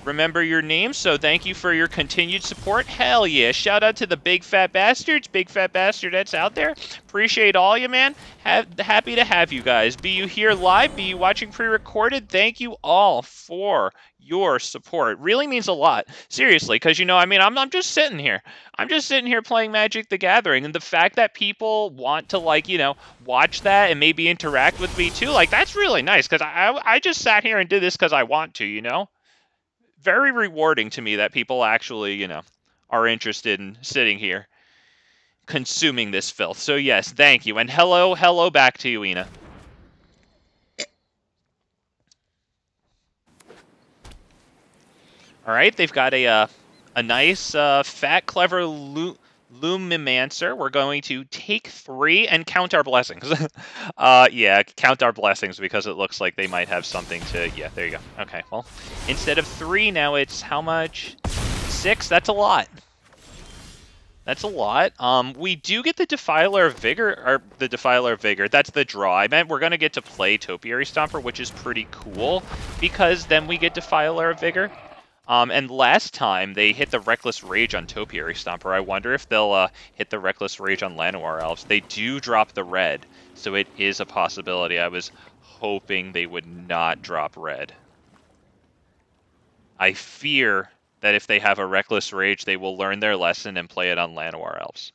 Remember your name, so thank you for your continued support. Hell yeah. Shout out to the big fat bastards, big fat bastard that's out there. Appreciate all you, man. Happy to have you guys. Be you here live, be you watching pre-recorded. Thank you all for your support. Really means a lot. Seriously, because, you know, I mean, I'm just sitting here. I'm just sitting here playing Magic the Gathering, and the fact that people want to, like, you know, watch that and maybe interact with me too, like, that's really nice, because I just sat here and did this because I want to, you know? Very rewarding to me that people actually, you know, are interested in sitting here consuming this filth. So yes, thank you. And hello back to you, Ina. All right, they've got a nice, fat, clever Lumimancer. We're going to take 3 and count our blessings. Yeah, count our blessings because it looks like they might have something to... Yeah, there you go. Okay, well, instead of 3, now it's how much? 6? That's a lot. That's a lot. We do get the Defiler of Vigor, or the Defiler of Vigor. That's the draw. I meant we're going to get to play Topiary Stomper, which is pretty cool, because then we get Defiler of Vigor. And last time, they hit the Reckless Rage on Topiary Stomper. I wonder if they'll hit the Reckless Rage on Llanowar Elves. They do drop the red, so it is a possibility. I was hoping they would not drop red. I fear that if they have a Reckless Rage, they will learn their lesson and play it on Llanowar Elves.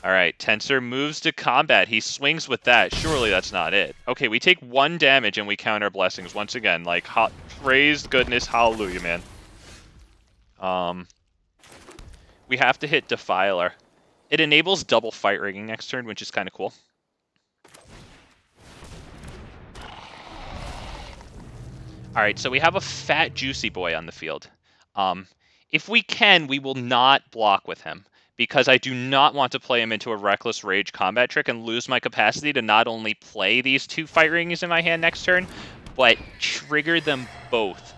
All right, Tensor moves to combat. He swings with that. Surely that's not it. Okay, we take 1 damage and we count our blessings. Once again, like, praise goodness, hallelujah, man. We have to hit Defiler. It enables double fight rigging next turn, which is kind of cool. All right, so we have a fat, juicy boy on the field. If we can, we will not block with him, because I do not want to play him into a Reckless Rage combat trick and lose my capacity to not only play these 2 fight rings in my hand next turn, but trigger them both.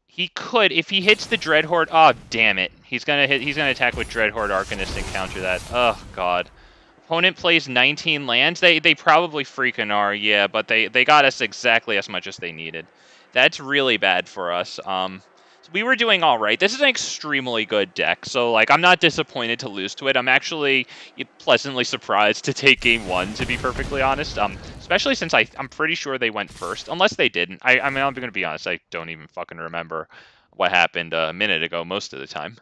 He could, if he hits the Dreadhorde... Oh, damn it. He's gonna attack with Dreadhorde Arcanist and counter that. Oh, God. Opponent plays 19 lands. They probably freaking are, yeah, but they got us exactly as much as they needed. That's really bad for us. We were doing all right. This is an extremely good deck, so, like, I'm not disappointed to lose to it. I'm actually pleasantly surprised to take game 1, to be perfectly honest. Especially since I'm pretty sure they went first, unless they didn't. I mean, I'm gonna be honest. I don't even fucking remember what happened a minute ago most of the time.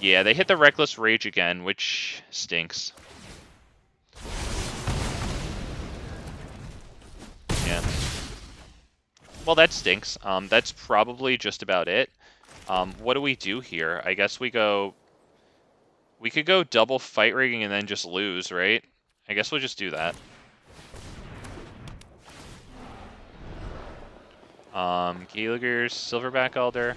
Yeah, they hit the Reckless Rage again, which stinks. Yeah. Well, that stinks. That's probably just about it. What do we do here? I guess we go... We could go double fight rigging and then just lose, right? I guess we'll just do that. Gallagher's Silverback Elder.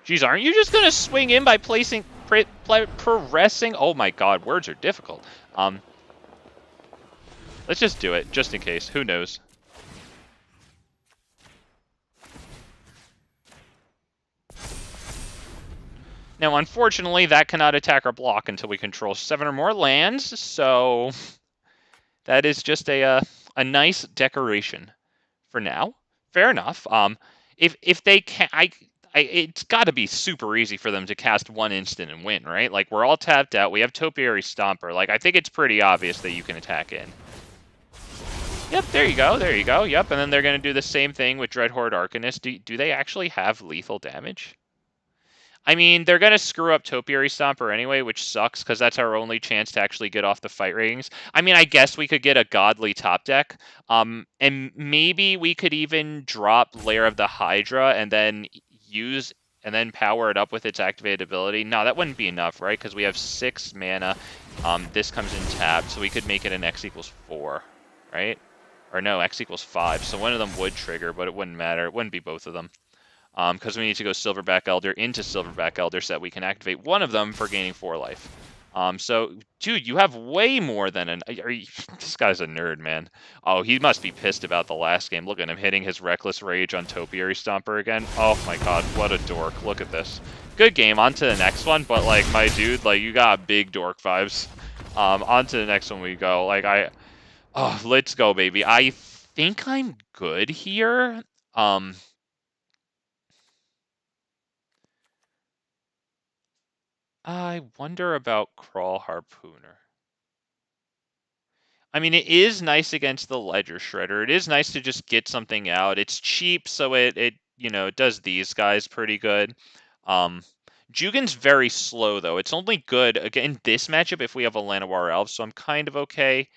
Jeez, aren't you just gonna swing in by placing Pressing. Oh my god, words are difficult. Let's just do it, just in case. Who knows? Now, unfortunately, that cannot attack or block until we control 7 or more lands, so that is just a nice decoration for now. Fair enough. If they can, it's got to be super easy for them to cast one instant and win, right? Like, we're all tapped out. We have Topiary Stomper. Like, I think it's pretty obvious that you can attack in. Yep, there you go, there you go. Yep, and then they're going to do the same thing with Dreadhorde Arcanist. Do they actually have lethal damage? I mean, they're going to screw up Topiary Stomper anyway, which sucks, because that's our only chance to actually get off the fight ratings. I mean, I guess we could get a godly top deck, and maybe we could even drop Lair of the Hydra and then power it up with its activated ability. No, that wouldn't be enough, right? Because we have 6 mana. This comes in tapped, so we could make it an X equals 4, right? Or no, X equals 5. So one of them would trigger, but it wouldn't matter. It wouldn't be both of them. Because we need to go Silverback Elder into Silverback Elder so that we can activate one of them for gaining 4 life. So, dude, you have way more than an... this guy's a nerd, man. Oh, he must be pissed about the last game. Look at him hitting his Reckless Rage on Topiary Stomper again. Oh my god, what a dork. Look at this. Good game. On to the next one, but, like, my dude, like, you got big dork vibes. On to the next one we go. Like, oh, let's go, baby. I think I'm good here. I wonder about Kraul Harpooner. I mean, it is nice against the Ledger Shredder. It is nice to just get something out. It's cheap, so it does these guys pretty good. Jugan's very slow, though. It's only good, again, this matchup if we have a Llanowar Elves, so I'm kind of okay.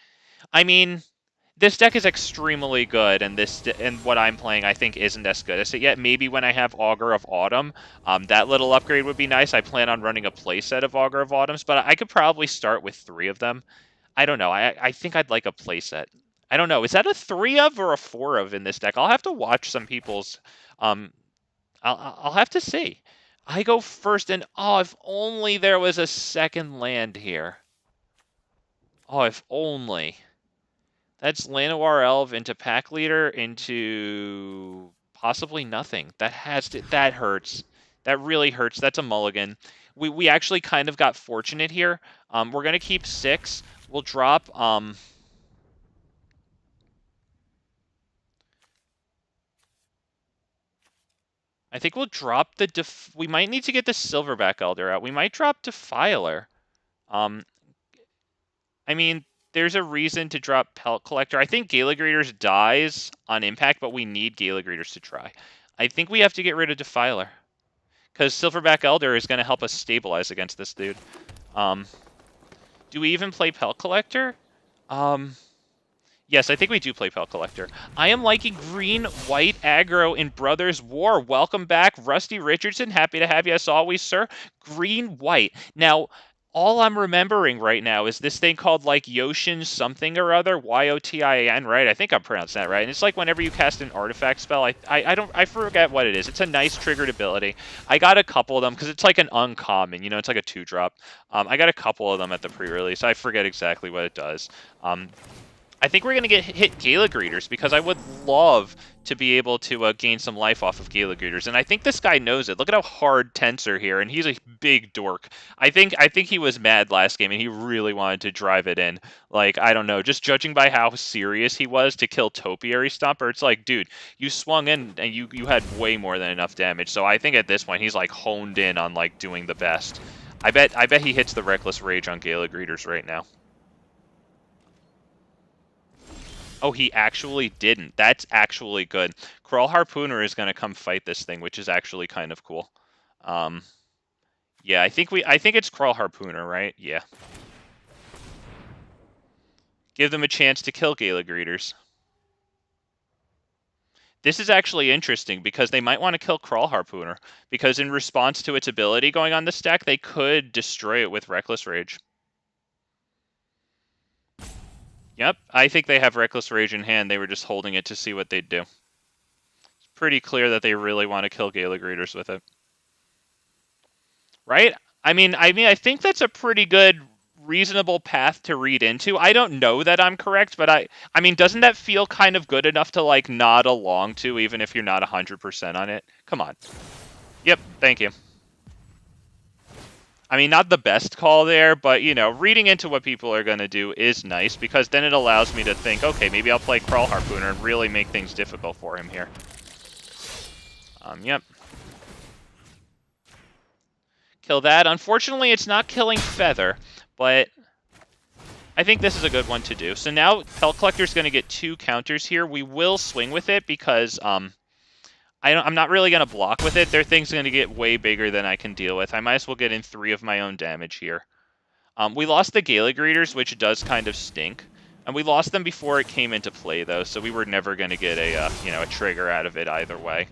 I mean, this deck is extremely good, and what I'm playing I think isn't as good as it yet. Maybe when I have Augur of Autumn, that little upgrade would be nice. I plan on running a playset of Augur of Autumns, but I could probably start with 3 of them. I don't know. I think I'd like a playset. I don't know. Is that a 3 of or a 4 of in this deck? I'll have to watch some people's. I'll have to see. I go first, and oh, if only there was a second land here. Oh, if only. That's Llanowar Elf into Pack Leader into possibly nothing. That hurts. That really hurts. That's a mulligan. We actually kind of got fortunate here. We're gonna keep 6. We'll drop I think we'll drop the we might need to get the Silverback Elder out. We might drop Defiler. I mean, there's a reason to drop Pelt Collector. I think Gala Greeters dies on impact, but we need Gala Greeters to try. I think we have to get rid of Defiler. Because Silverback Elder is going to help us stabilize against this dude. Do we even play Pelt Collector? Yes, I think we do play Pelt Collector. I am liking green-white aggro in Brothers War. Welcome back, Rusty Richardson. Happy to have you as always, sir. Green-white. Now, all I'm remembering right now is this thing called, like, Yoshin something or other, Y-O-T-I-A-N, right? I think I'm pronouncing that right. And it's like whenever you cast an artifact spell, I forget what it is. It's a nice triggered ability. I got a couple of them because it's like an uncommon, it's like a 2-drop. I got a couple of them at the pre-release. I forget exactly what it does. I think we're going to hit Gala Greeters because I would love to be able to gain some life off of Gala Greeters. And I think this guy knows it. Look at how hard Tensor here, and he's a big dork. I think he was mad last game, and he really wanted to drive it in. Like, I don't know, just judging by how serious he was to kill Topiary Stomper, it's like, dude, you swung in, and you had way more than enough damage. So I think at this point, he's, like, honed in on, like, doing the best. I bet he hits the Reckless Rage on Gala Greeters right now. Oh, he actually didn't. That's actually good. Kraul Harpooner is going to come fight this thing, which is actually kind of cool. Yeah, I think it's Kraul Harpooner, right? Yeah. Give them a chance to kill Gala Greeters. This is actually interesting because they might want to kill Kraul Harpooner because in response to its ability going on this deck, they could destroy it with Reckless Rage. Yep, I think they have Reckless Rage in hand. They were just holding it to see what they'd do. It's pretty clear that they really want to kill Gala Greeters with it. Right? I think that's a pretty good, reasonable path to read into. I don't know that I'm correct, but I mean, doesn't that feel kind of good enough to like nod along to, even if you're not 100% on it? Come on. Yep, thank you. I mean, not the best call there, but, you know, reading into what people are going to do is nice, because then it allows me to think, okay, maybe I'll play Kraul Harpooner and really make things difficult for him here. Yep. Kill that. Unfortunately, it's not killing Feather, but I think this is a good one to do. So now Pelt Collector's going to get 2 counters here. We will swing with it because I'm not really going to block with it. Their thing's going to get way bigger than I can deal with. I might as well get in 3 of my own damage here. We lost the Gala Greeters, which does kind of stink. And we lost them before it came into play, though, so we were never going to get a, a trigger out of it either way.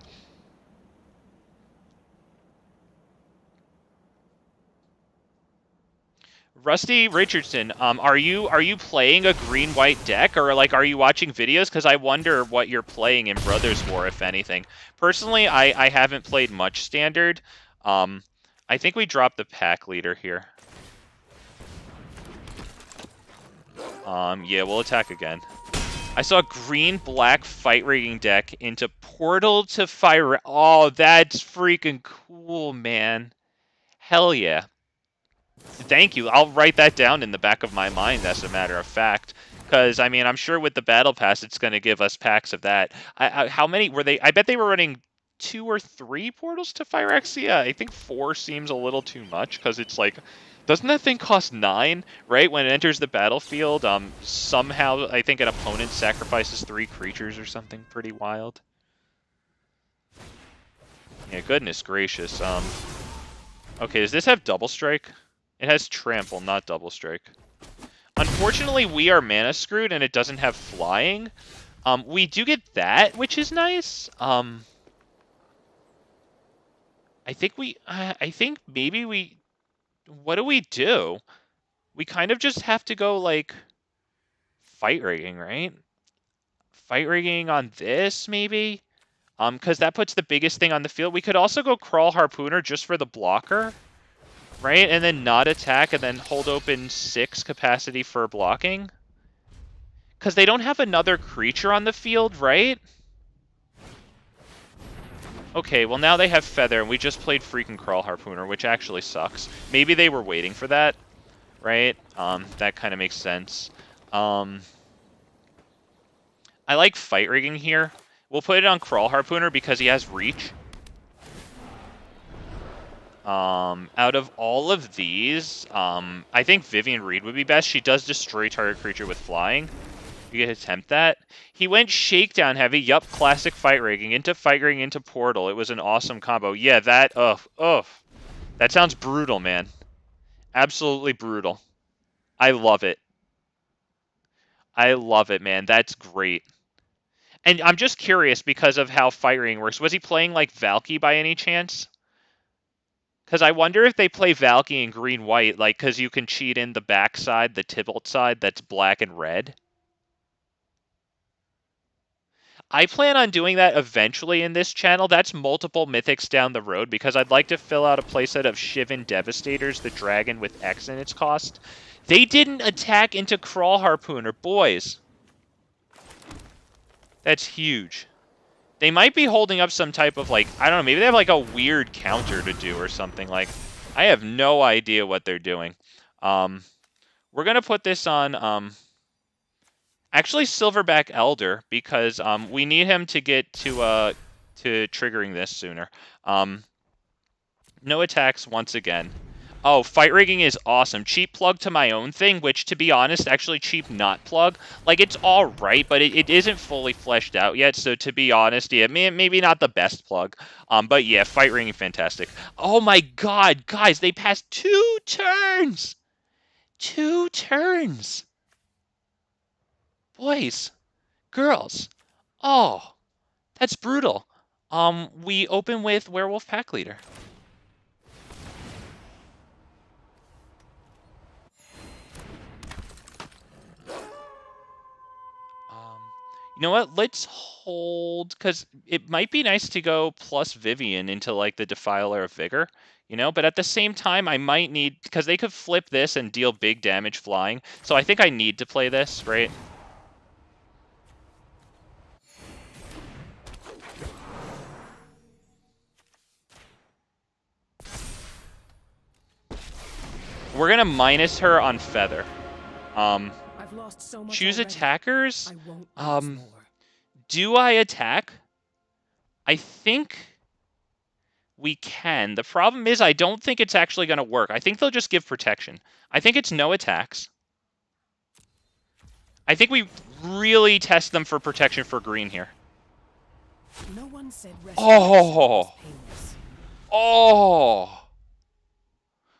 Rusty Richardson, are you playing a green-white deck, or like are you watching videos? Because I wonder what you're playing in Brothers War, if anything. Personally, I haven't played much Standard. I think we dropped the pack leader here. Yeah, we'll attack again. I saw a green-black fight rigging deck into Portal to Fire. Oh, that's freaking cool, man. Hell yeah. Thank you. I'll write that down in the back of my mind, as a matter of fact. Because, I mean, I'm sure with the Battle Pass, it's going to give us packs of that. How many were they? I bet they were running 2 or 3 Portals to Fire X. Yeah, I think 4 seems a little too much, because it's like, doesn't that thing cost 9, right? When it enters the battlefield, somehow I think an opponent sacrifices 3 creatures or something pretty wild. Yeah, goodness gracious. Okay, does this have Double Strike? It has Trample, not Double Strike. Unfortunately, we are mana screwed, and it doesn't have Flying. We do get that, which is nice. I think maybe we... What do we do? We kind of just have to go, like, Fight Rigging, right? Fight Rigging on this, maybe? Because that puts the biggest thing on the field. We could also go Kraul Harpooner just for the blocker. Right? And then not attack, and then hold open 6 capacity for blocking. Because they don't have another creature on the field, right? Okay, well now they have Feather, and we just played freaking Kraul Harpooner, which actually sucks. Maybe they were waiting for that, right? That kind of makes sense. I like Fight Rigging here. We'll put it on Kraul Harpooner because he has Reach. Out of all of these, I think Vivien Reid would be best. She does destroy target creature with flying. You can attempt that. He went Shakedown heavy. Yup, classic Fight Rigging. Into Fight Rigging, into Portal. It was an awesome combo. Yeah, that, that sounds brutal, man. Absolutely brutal. I love it. I love it, man. That's great. And I'm just curious because of how Fight Rigging works. Was he playing, like, Valky by any chance? Because I wonder if they play Valky in green-white, like, because you can cheat in the backside, the Tybalt side, that's black and red. I plan on doing that eventually in this channel. That's multiple mythics down the road, because I'd like to fill out a playset of Shivan Devastators, the dragon with X in its cost. They didn't attack into Kraul Harpooner. Boys. That's huge. They might be holding up some type of, like, I don't know, maybe they have, like, a weird counter to do or something. Like, I have no idea what they're doing. We're going to put this on, actually, Silverback Elder, because we need him to get to triggering this sooner. No attacks once again. Oh, Fight Rigging is awesome. Cheap plug to my own thing, which, to be honest, actually cheap not plug. Like, it's alright, but it isn't fully fleshed out yet, so to be honest, yeah, maybe not the best plug. But yeah, Fight Rigging, fantastic. Oh my god, guys, they passed 2 turns! 2 turns! Boys, girls, oh, that's brutal. We open with Werewolf Pack Leader. You know what? Let's hold, because it might be nice to go plus Vivien into like the Defiler of Vigor, you know? But at the same time, I might need, because they could flip this and deal big damage flying. So I think I need to play this, right? We're gonna minus her on Feather. I've lost so much Choose already. attackers. I won't lose more. Do I attack? I think we can. The problem is I don't think it's actually going to work. I think they'll just give protection. I think it's no attacks. I think we really test them for protection for green here. No one said Oh! Oh!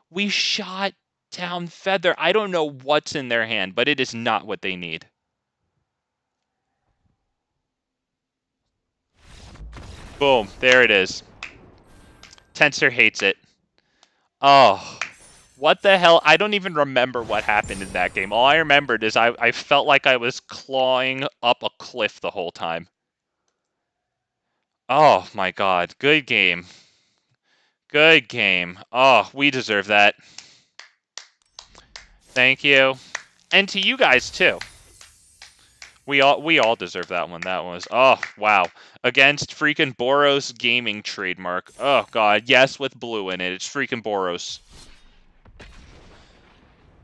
We shot down Feather. I don't know what's in their hand, but it is not what they need. Boom. There it is. Tensor hates it. Oh. What the hell? I don't even remember what happened in that game. All I remembered is I felt like I was clawing up a cliff the whole time. Oh my god. Good game. Good game. Oh, we deserve that. Thank you. And to you guys too. We all deserve that one. That was, oh, wow. Against freaking Boros Gaming trademark. Oh god, yes, with blue in it. It's freaking Boros.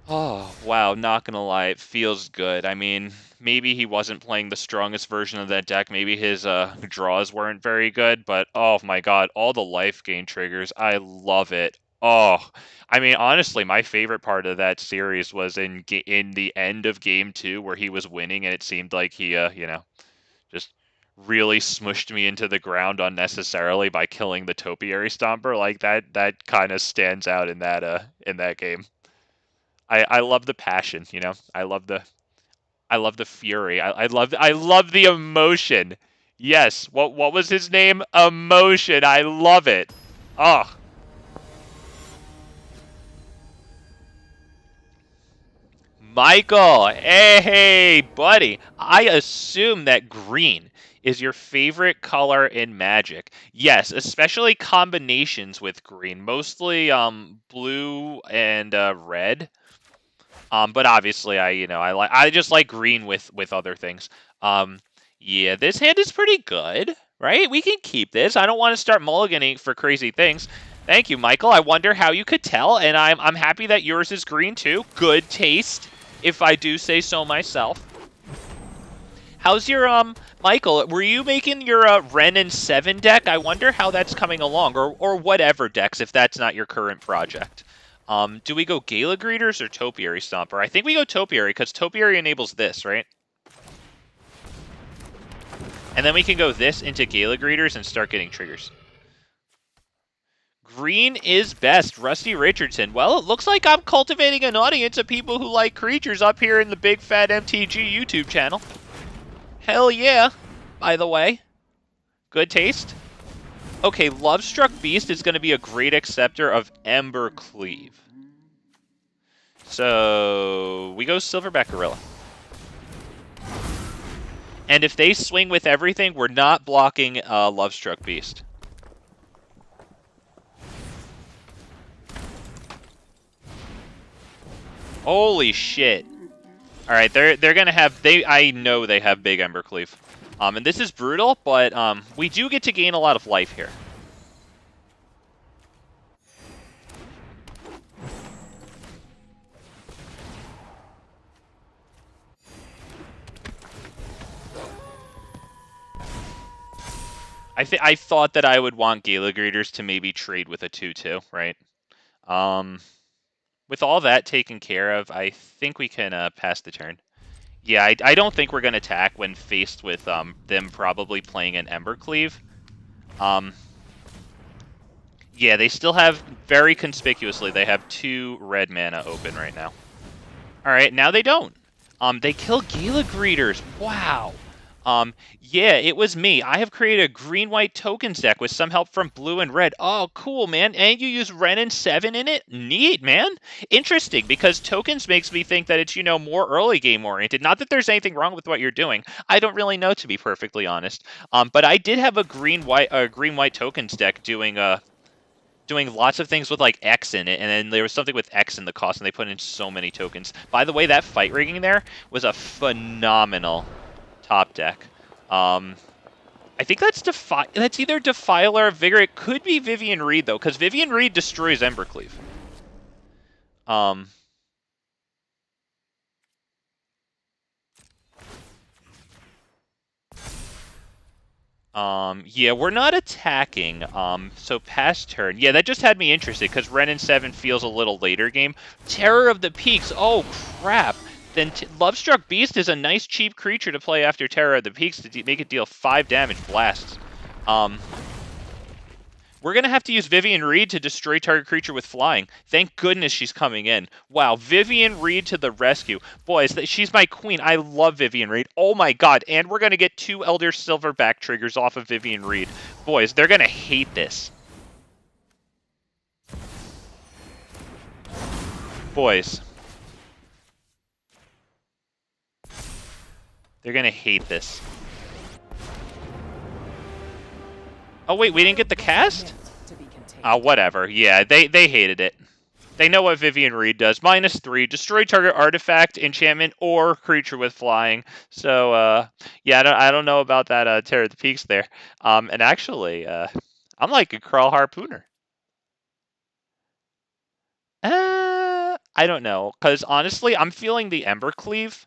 Oh, wow, not gonna lie, it feels good. I mean, maybe he wasn't playing the strongest version of that deck. Maybe his draws weren't very good, but oh my god, all the life gain triggers. I love it. Oh, I mean, honestly, my favorite part of that series was in the end of game 2 where he was winning and it seemed like he, you know, just really smushed me into the ground unnecessarily by killing the Topiary Stomper. Like that kind of stands out in that game. I love the passion, you know. I love the fury. I love the emotion. Yes. What was his name? Emotion. I love it. Oh. Michael, hey, buddy. I assume that green is your favorite color in Magic. Yes, especially combinations with green. Mostly blue and red. But obviously, I just like green with other things. Yeah, this hand is pretty good, right? We can keep this. I don't want to start mulliganing for crazy things. Thank you, Michael. I wonder how you could tell, and I'm happy that yours is green too. Good taste, if I do say so myself. How's your Michael? Were you making your Ren and 7 deck? I wonder how that's coming along, or whatever decks if that's not your current project. Do we go Gala Greeters or Topiary Stomper? I think we go Topiary, because Topiary enables this, right? And then we can go this into Gala Greeters and start getting triggers. Green is best. Rusty Richardson. Well, it looks like I'm cultivating an audience of people who like creatures up here in the Big Fat MTG YouTube channel. Hell yeah, by the way. Good taste. Okay, Lovestruck Beast is going to be a great acceptor of Embercleave. So, we go Silverback Gorilla. And if they swing with everything, we're not blocking Lovestruck Beast. Holy shit. Alright, they're gonna have, I know they have big Embercleave. And this is brutal, but we do get to gain a lot of life here. I thought that I would want Gala Greeters to maybe trade with a 2-2, right? With all that taken care of, I think we can pass the turn. Yeah, I don't think we're going to attack when faced with them probably playing an Embercleave. Yeah, they still have, very conspicuously, they have 2 red mana open right now. Alright, now they don't. They kill Gala Greeters. Wow. Yeah, it was me. I have created a green-white tokens deck with some help from blue and red. Oh, cool, man. And you use Ren and 7 in it? Neat, man. Interesting, because tokens makes me think that it's, you know, more early game oriented. Not that there's anything wrong with what you're doing. I don't really know, to be perfectly honest. But I did have a green-white tokens deck doing lots of things with, like, X in it, and then there was something with X in the cost, and they put in so many tokens. By the way, that fight rigging there was a phenomenal top deck. I think that's either Defiler of Vigor. It could be Vivien Reid, though, because Vivien Reid destroys Embercleave. Yeah, we're not attacking, so pass turn. Yeah, that just had me interested, because Ren and 7 feels a little later game. Terror of the Peaks, oh crap! Then Lovestruck Beast is a nice cheap creature to play after Terror of the Peaks to make it deal 5 damage blasts. We're going to have to use Vivien Reid to destroy target creature with flying. Thank goodness she's coming in. Wow, Vivien Reid to the rescue. Boys, she's my queen. I love Vivien Reid. Oh my god, and we're going to get 2 Elder Silverback triggers off of Vivien Reid. Boys, they're going to hate this. Boys. They're going to hate this. Oh wait, we didn't get the cast? Whatever. Yeah, they hated it. They know what Vivien Reid does. -3, destroy target artifact, enchantment, or creature with flying. So, yeah, I don't know about that Terror of the Peaks there. And actually, I'm like a Kraul Harpooner. I don't know, because honestly, I'm feeling the Embercleave.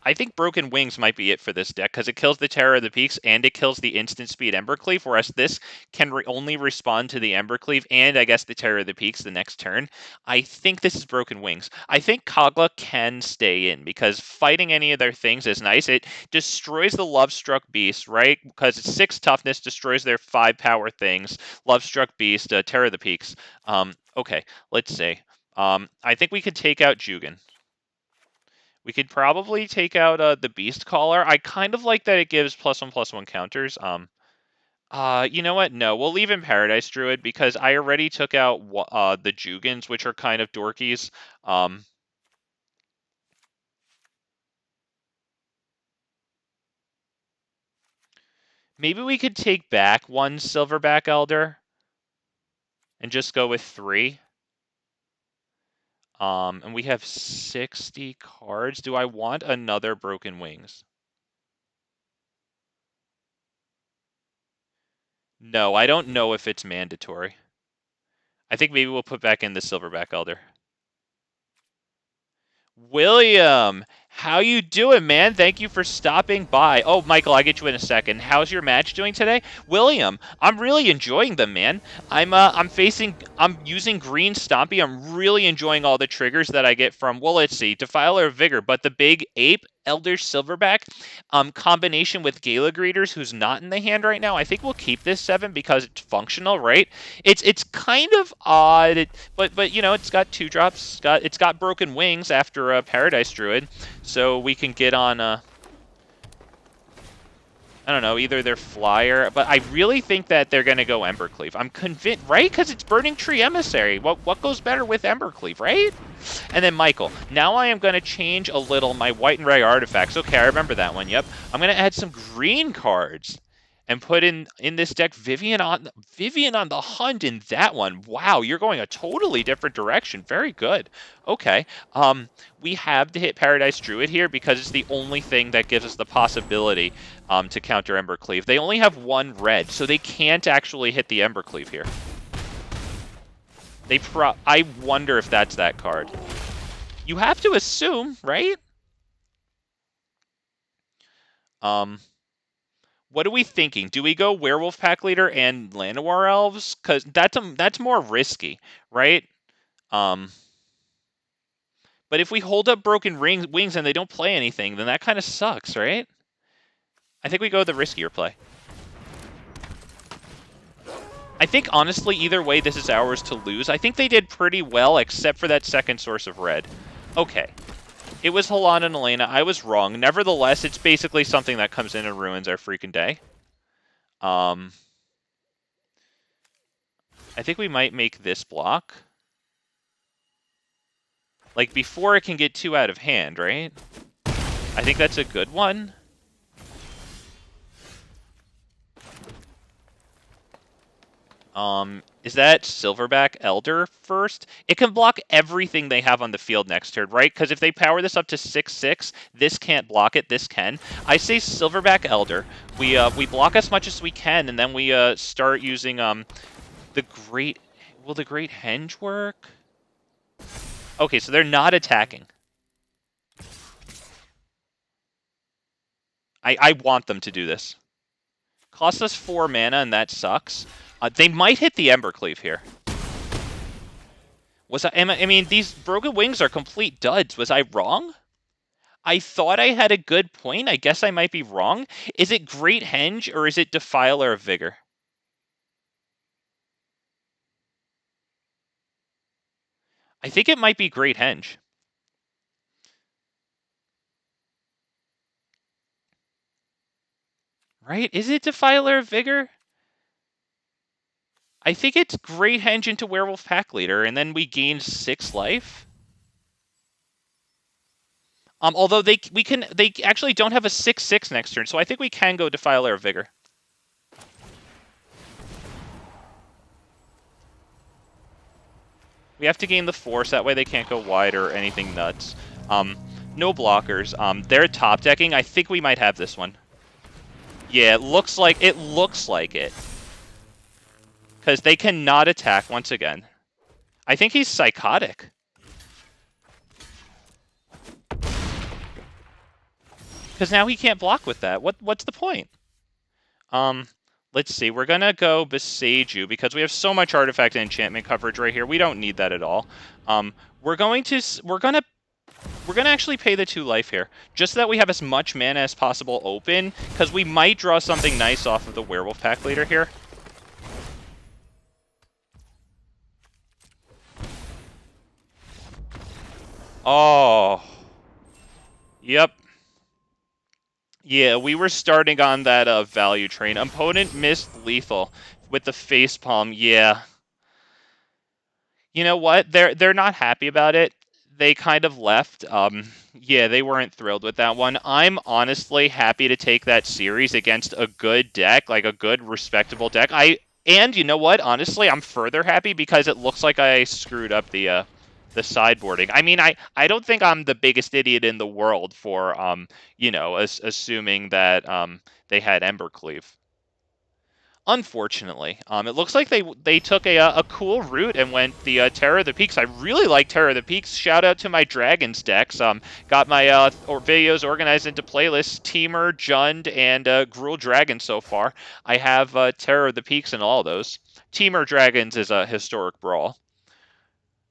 I think Broken Wings might be it for this deck, because it kills the Terror of the Peaks, and it kills the instant speed Embercleave, whereas this can only respond to the Embercleave, and I guess the Terror of the Peaks the next turn. I think this is Broken Wings. I think Kogla can stay in, because fighting any of their things is nice. It destroys the Lovestruck Beast, right? Because it's 6 toughness, destroys their 5 power things. Lovestruck Beast, Terror of the Peaks. Okay, let's see. I think we could take out Jugan. We could probably take out the Beastcaller. I kind of like that it gives +1/+1 counters. You know what? No, we'll leave in Paradise Druid because I already took out the Jugans, which are kind of dorkies. Maybe we could take back 1 Silverback Elder and just go with 3. And we have 60 cards. Do I want another Broken Wings? No, I don't know if it's mandatory. I think maybe we'll put back in the Silverback Elder. William, how you doing, man? Thank you for stopping by. Oh, Michael, I'll get you in a second. How's your match doing today? William, I'm really enjoying them, man. I'm using Green Stompy. I'm really enjoying all the triggers that I get from, well, let's see, Defiler of Vigor, but the big Ape, Elder Silverback, combination with Gala Greeters, who's not in the hand right now. I think we'll keep this 7 because it's functional, right? It's kind of odd, but you know, it's got 2 drops. It's got Broken Wings after Paradise Druid, so we can get on I don't know, either their flyer, but I really think that they're going to go Embercleave. I'm convinced, right? Because it's Burning Tree Emissary. What goes better with Embercleave, right? And then Michael, now I am going to change a little my white and red artifacts. Okay, I remember that one, yep. I'm going to add some green cards and put in this deck Vivien on the Hunt in that one. Wow, you're going a totally different direction. Very good. Okay. We have to hit Paradise Druid here because it's the only thing that gives us the possibility to counter Embercleave. They only have 1 red, so they can't actually hit the Embercleave here. I wonder if that's that card. You have to assume, right? What are we thinking? Do we go Werewolf Pack Leader and Llanowar Elves? Because that's more risky, right? But if we hold up Broken Wings and they don't play anything, then that kind of sucks, right? I think we go the riskier play. I think, honestly, either way, this is ours to lose. I think they did pretty well, except for that second source of red. Okay. It was Halan and Elena. I was wrong. Nevertheless, it's basically something that comes in and ruins our freaking day. I think we might make this block. Like, before it can get too out of hand, right? I think that's a good one. Is that Silverback Elder first? It can block everything they have on the field next turn, right? Because if they power this up to 6/6, this can't block it, this can. I say Silverback Elder. We block as much as we can, and then we start using the Great... Will the Great Henge work? Okay, so they're not attacking. I want them to do this. Costs us 4 mana, and that sucks. They might hit the Embercleave here. I mean, these Broken Wings are complete duds. Was I wrong? I thought I had a good point. I guess I might be wrong. Is it Great Henge or is it Defiler of Vigor? I think it might be Great Henge. Right? Is it Defiler of Vigor? I think it's Great Henge into Werewolf Pack Leader, and then we gain 6 life. Although they actually don't have a 6/6 next turn, so I think we can go Defiler of Vigor. We have to gain the force, that way they can't go wide or anything nuts. No blockers. They're top decking. I think we might have this one. Yeah, it looks like it. Because they cannot attack once again. I think he's psychotic. Because now he can't block with that. What's the point? Let's see. We're gonna go Boseiju because we have so much artifact and enchantment coverage right here. We don't need that at all. We're gonna actually pay the 2 life here, just so that we have as much mana as possible open, because we might draw something nice off of the Werewolf Pack Leader here. Oh. Yep. Yeah, we were starting on that value train. Opponent missed lethal with the facepalm. Yeah. You know what? They're not happy about it. They kind of left. Yeah, they weren't thrilled with that one. I'm honestly happy to take that series against a good deck, like a good, respectable deck. And you know what? Honestly, I'm further happy because it looks like I screwed up the sideboarding. I mean, I don't think I'm the biggest idiot in the world for, you know, assuming that they had Embercleave. Unfortunately, it looks like they took a cool route and went the Terror of the Peaks. I really like Terror of the Peaks. Shout out to my Dragons decks. Got my videos organized into playlists: Teamer, Jund, and Gruul Dragon so far. I have Terror of the Peaks in all of those. Teamer Dragons is a historic brawl.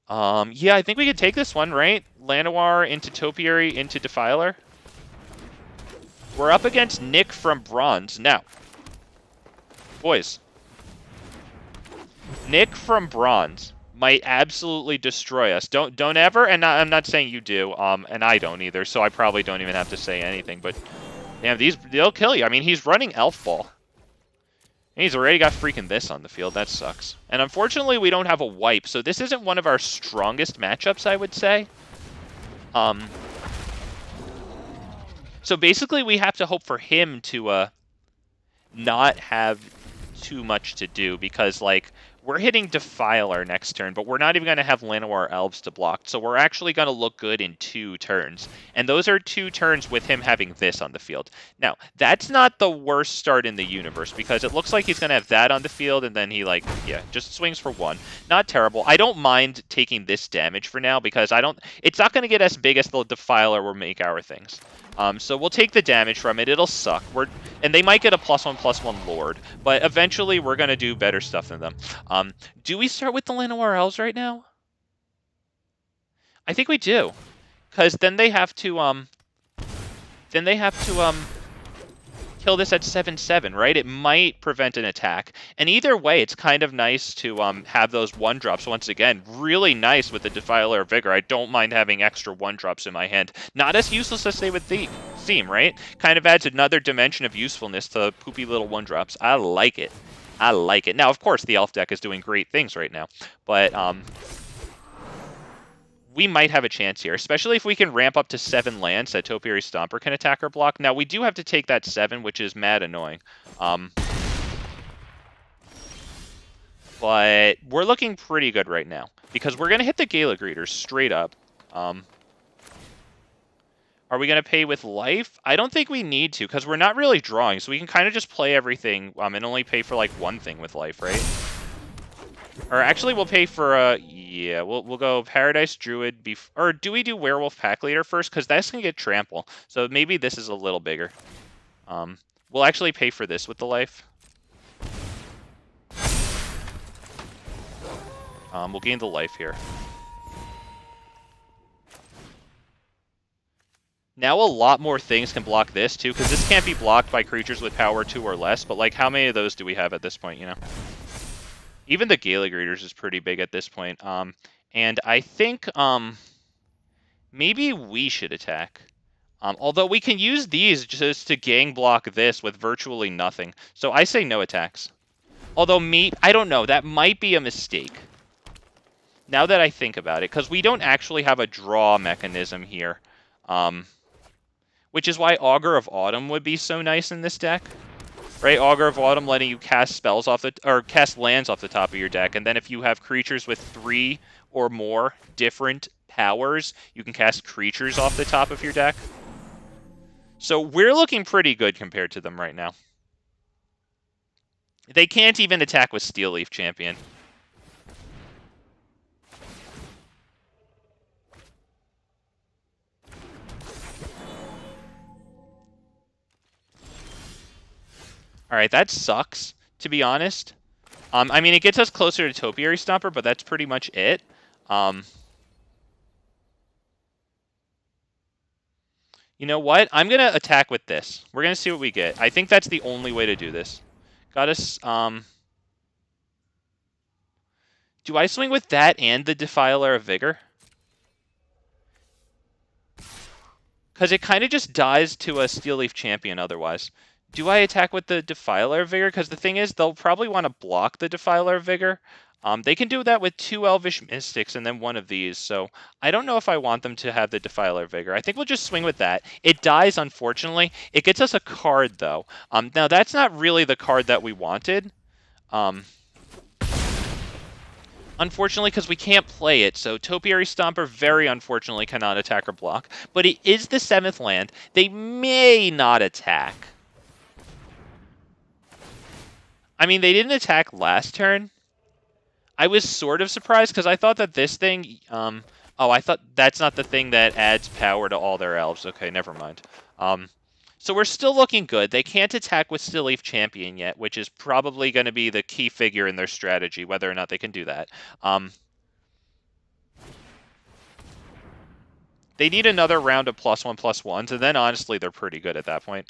Yeah, I think we could take this one, right? Llanowar into Topiary into Defiler. We're up against Nick from Bronze. Now, boys, Nick from Bronze might absolutely destroy us. Don't ever, and I'm not saying you do, and I don't either, so I probably don't even have to say anything, but damn, they'll kill you. I mean, he's running Elf Ball. He's already got freaking this on the field. That sucks. And unfortunately, we don't have a wipe, so this isn't one of our strongest matchups, I would say. So basically, we have to hope for him to not have too much to do, because, like, we're hitting Defiler next turn, but we're not even going to have Llanowar Elves to block, so we're actually going to look good in 2 turns. And those are 2 turns with him having this on the field. Now, that's not the worst start in the universe, because it looks like he's going to have that on the field, and then he, like, yeah, just swings for 1. Not terrible. I don't mind taking this damage for now, because it's not going to get as big as the Defiler will make our things. So we'll take the damage from it. It'll suck. And they might get a +1/+1 Lord, but eventually we're going to do better stuff than them. Do we start with the Llanowar Elves right now? I think we do, because then they have to, kill this at 7/7, right? It might prevent an attack. And either way, it's kind of nice to have those 1-drops once again. Really nice with the Defiler of Vigor. I don't mind having extra 1-drops in my hand. Not as useless as they would seem, right? Kind of adds another dimension of usefulness to poopy little 1-drops. I like it. I like it. Now, of course, the Elf deck is doing great things right now. But we might have a chance here, especially if we can ramp up to 7 lands that Topiary Stomper can attack or block. Now, we do have to take that 7, which is mad annoying. But we're looking pretty good right now, because we're going to hit the Gala Greeters straight up. Are we going to pay with life? I don't think we need to, because we're not really drawing, so we can kind of just play everything and only pay for, like, one thing with life, right? Or actually, we'll pay for, yeah, we'll go Paradise Druid, or do we do Werewolf Pack Leader first? Because that's going to get Trample, so maybe this is a little bigger. We'll actually pay for this with the life. We'll gain the life here. Now a lot more things can block this, too, because this can't be blocked by creatures with power 2 or less, but, like, how many of those do we have at this point, you know? Even the Gala Greeters is pretty big at this point. And I think maybe we should attack. Although we can use these just to gang block this with virtually nothing. So I say no attacks. Although I don't know, that might be a mistake. Now that I think about it, because we don't actually have a draw mechanism here. Which is why Augur of Autumn would be so nice in this deck. Right, Augur of Autumn letting you cast spells cast lands off the top of your deck, and then if you have creatures with 3 or more different powers, you can cast creatures off the top of your deck. So we're looking pretty good compared to them right now. They can't even attack with Steel Leaf Champion. Alright, that sucks, to be honest. I mean, it gets us closer to Topiary Stomper, but that's pretty much it. You know what? I'm going to attack with this. We're going to see what we get. I think that's the only way to do this. Got us... do I swing with that and the Defiler of Vigor? Because it kind of just dies to a Steel Leaf Champion otherwise. Do I attack with the Defiler of Vigor? Because the thing is, they'll probably want to block the Defiler of Vigor. They can do that with 2 Elvish Mystics and then 1 of these, so I don't know if I want them to have the Defiler of Vigor. I think we'll just swing with that. It dies, unfortunately. It gets us a card, though. Now, that's not really the card that we wanted. Unfortunately, because we can't play it, so Topiary Stomper very unfortunately cannot attack or block. But it is the 7th land. They may not attack. I mean, they didn't attack last turn. I was sort of surprised because I thought that this thing... oh, I thought that's not the thing that adds power to all their elves. Okay, never mind. So we're still looking good. They can't attack with Steel Leaf Champion yet, which is probably going to be the key figure in their strategy, whether or not they can do that. They need another round of +1/+1s, and then honestly, they're pretty good at that point.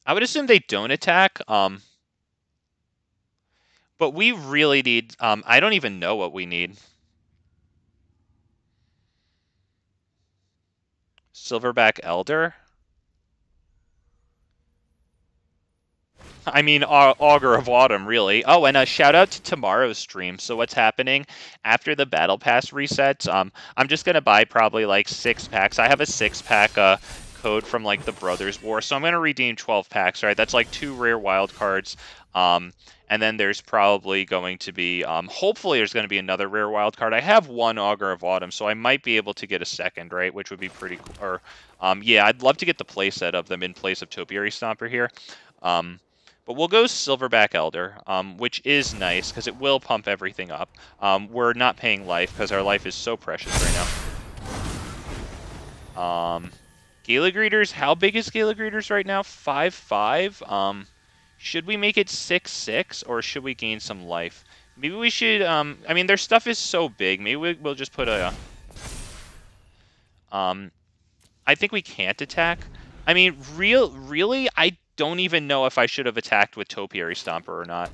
I would assume they don't attack, but we really need... I don't even know what we need. Silverback Elder? I mean, Augur of Autumn, really. Oh, and a shout out to tomorrow's stream. So what's happening after the Battle Pass resets? I'm just going to buy probably like 6 packs. I have a 6-pack code from like the Brothers War, so I'm going to redeem 12 packs, right? That's like 2 rare wild cards. And then there's probably going to be, hopefully there's going to be another rare wild card. I have 1 Augur of Autumn, so I might be able to get a second, right? Which would be pretty cool. Or, yeah, I'd love to get the playset of them in place of Topiary Stomper here. But we'll go Silverback Elder, which is nice because it will pump everything up. We're not paying life because our life is so precious right now. Gala Greeters, how big is Gala Greeters right now? 5/5. Should we make it 6/6 or should we gain some life? Maybe we should, I mean, their stuff is so big. Maybe we'll just put a, I think we can't attack. I mean, really, I don't even know if I should have attacked with Topiary Stomper or not.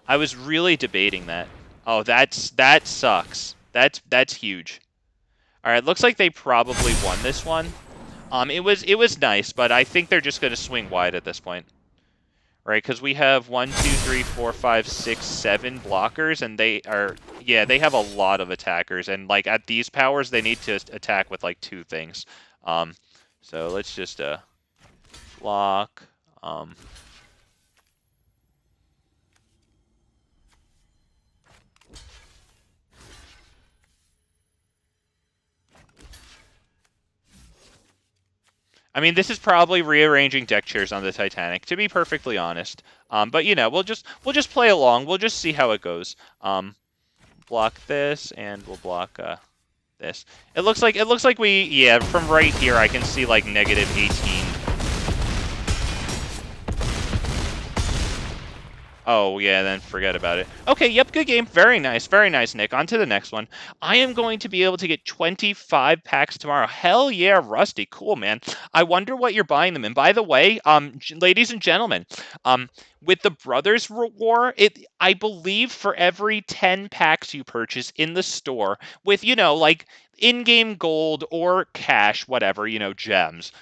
I was really debating that. Oh, that sucks. That's huge. All right, looks like they probably won this one. It was nice, but I think they're just gonna swing wide at this point. Right, because we have 1, 2, 3, 4, 5, 6, 7 blockers, and they have a lot of attackers, and like at these powers, they need to attack with like 2 things. So let's just block. I mean, this is probably rearranging deck chairs on the Titanic, to be perfectly honest. But you know, we'll just play along. We'll just see how it goes. Block this, and we'll block this. It looks like we from right here I can see like -18. Oh, yeah, then forget about it. Okay, yep, good game. Very nice, Nick. On to the next one. I am going to be able to get 25 packs tomorrow. Hell yeah, Rusty. Cool, man. I wonder what you're buying them in. By the way, ladies and gentlemen, with the Brothers War, I believe for every 10 packs you purchase in the store with, you know, like in-game gold or cash, whatever, you know, gems.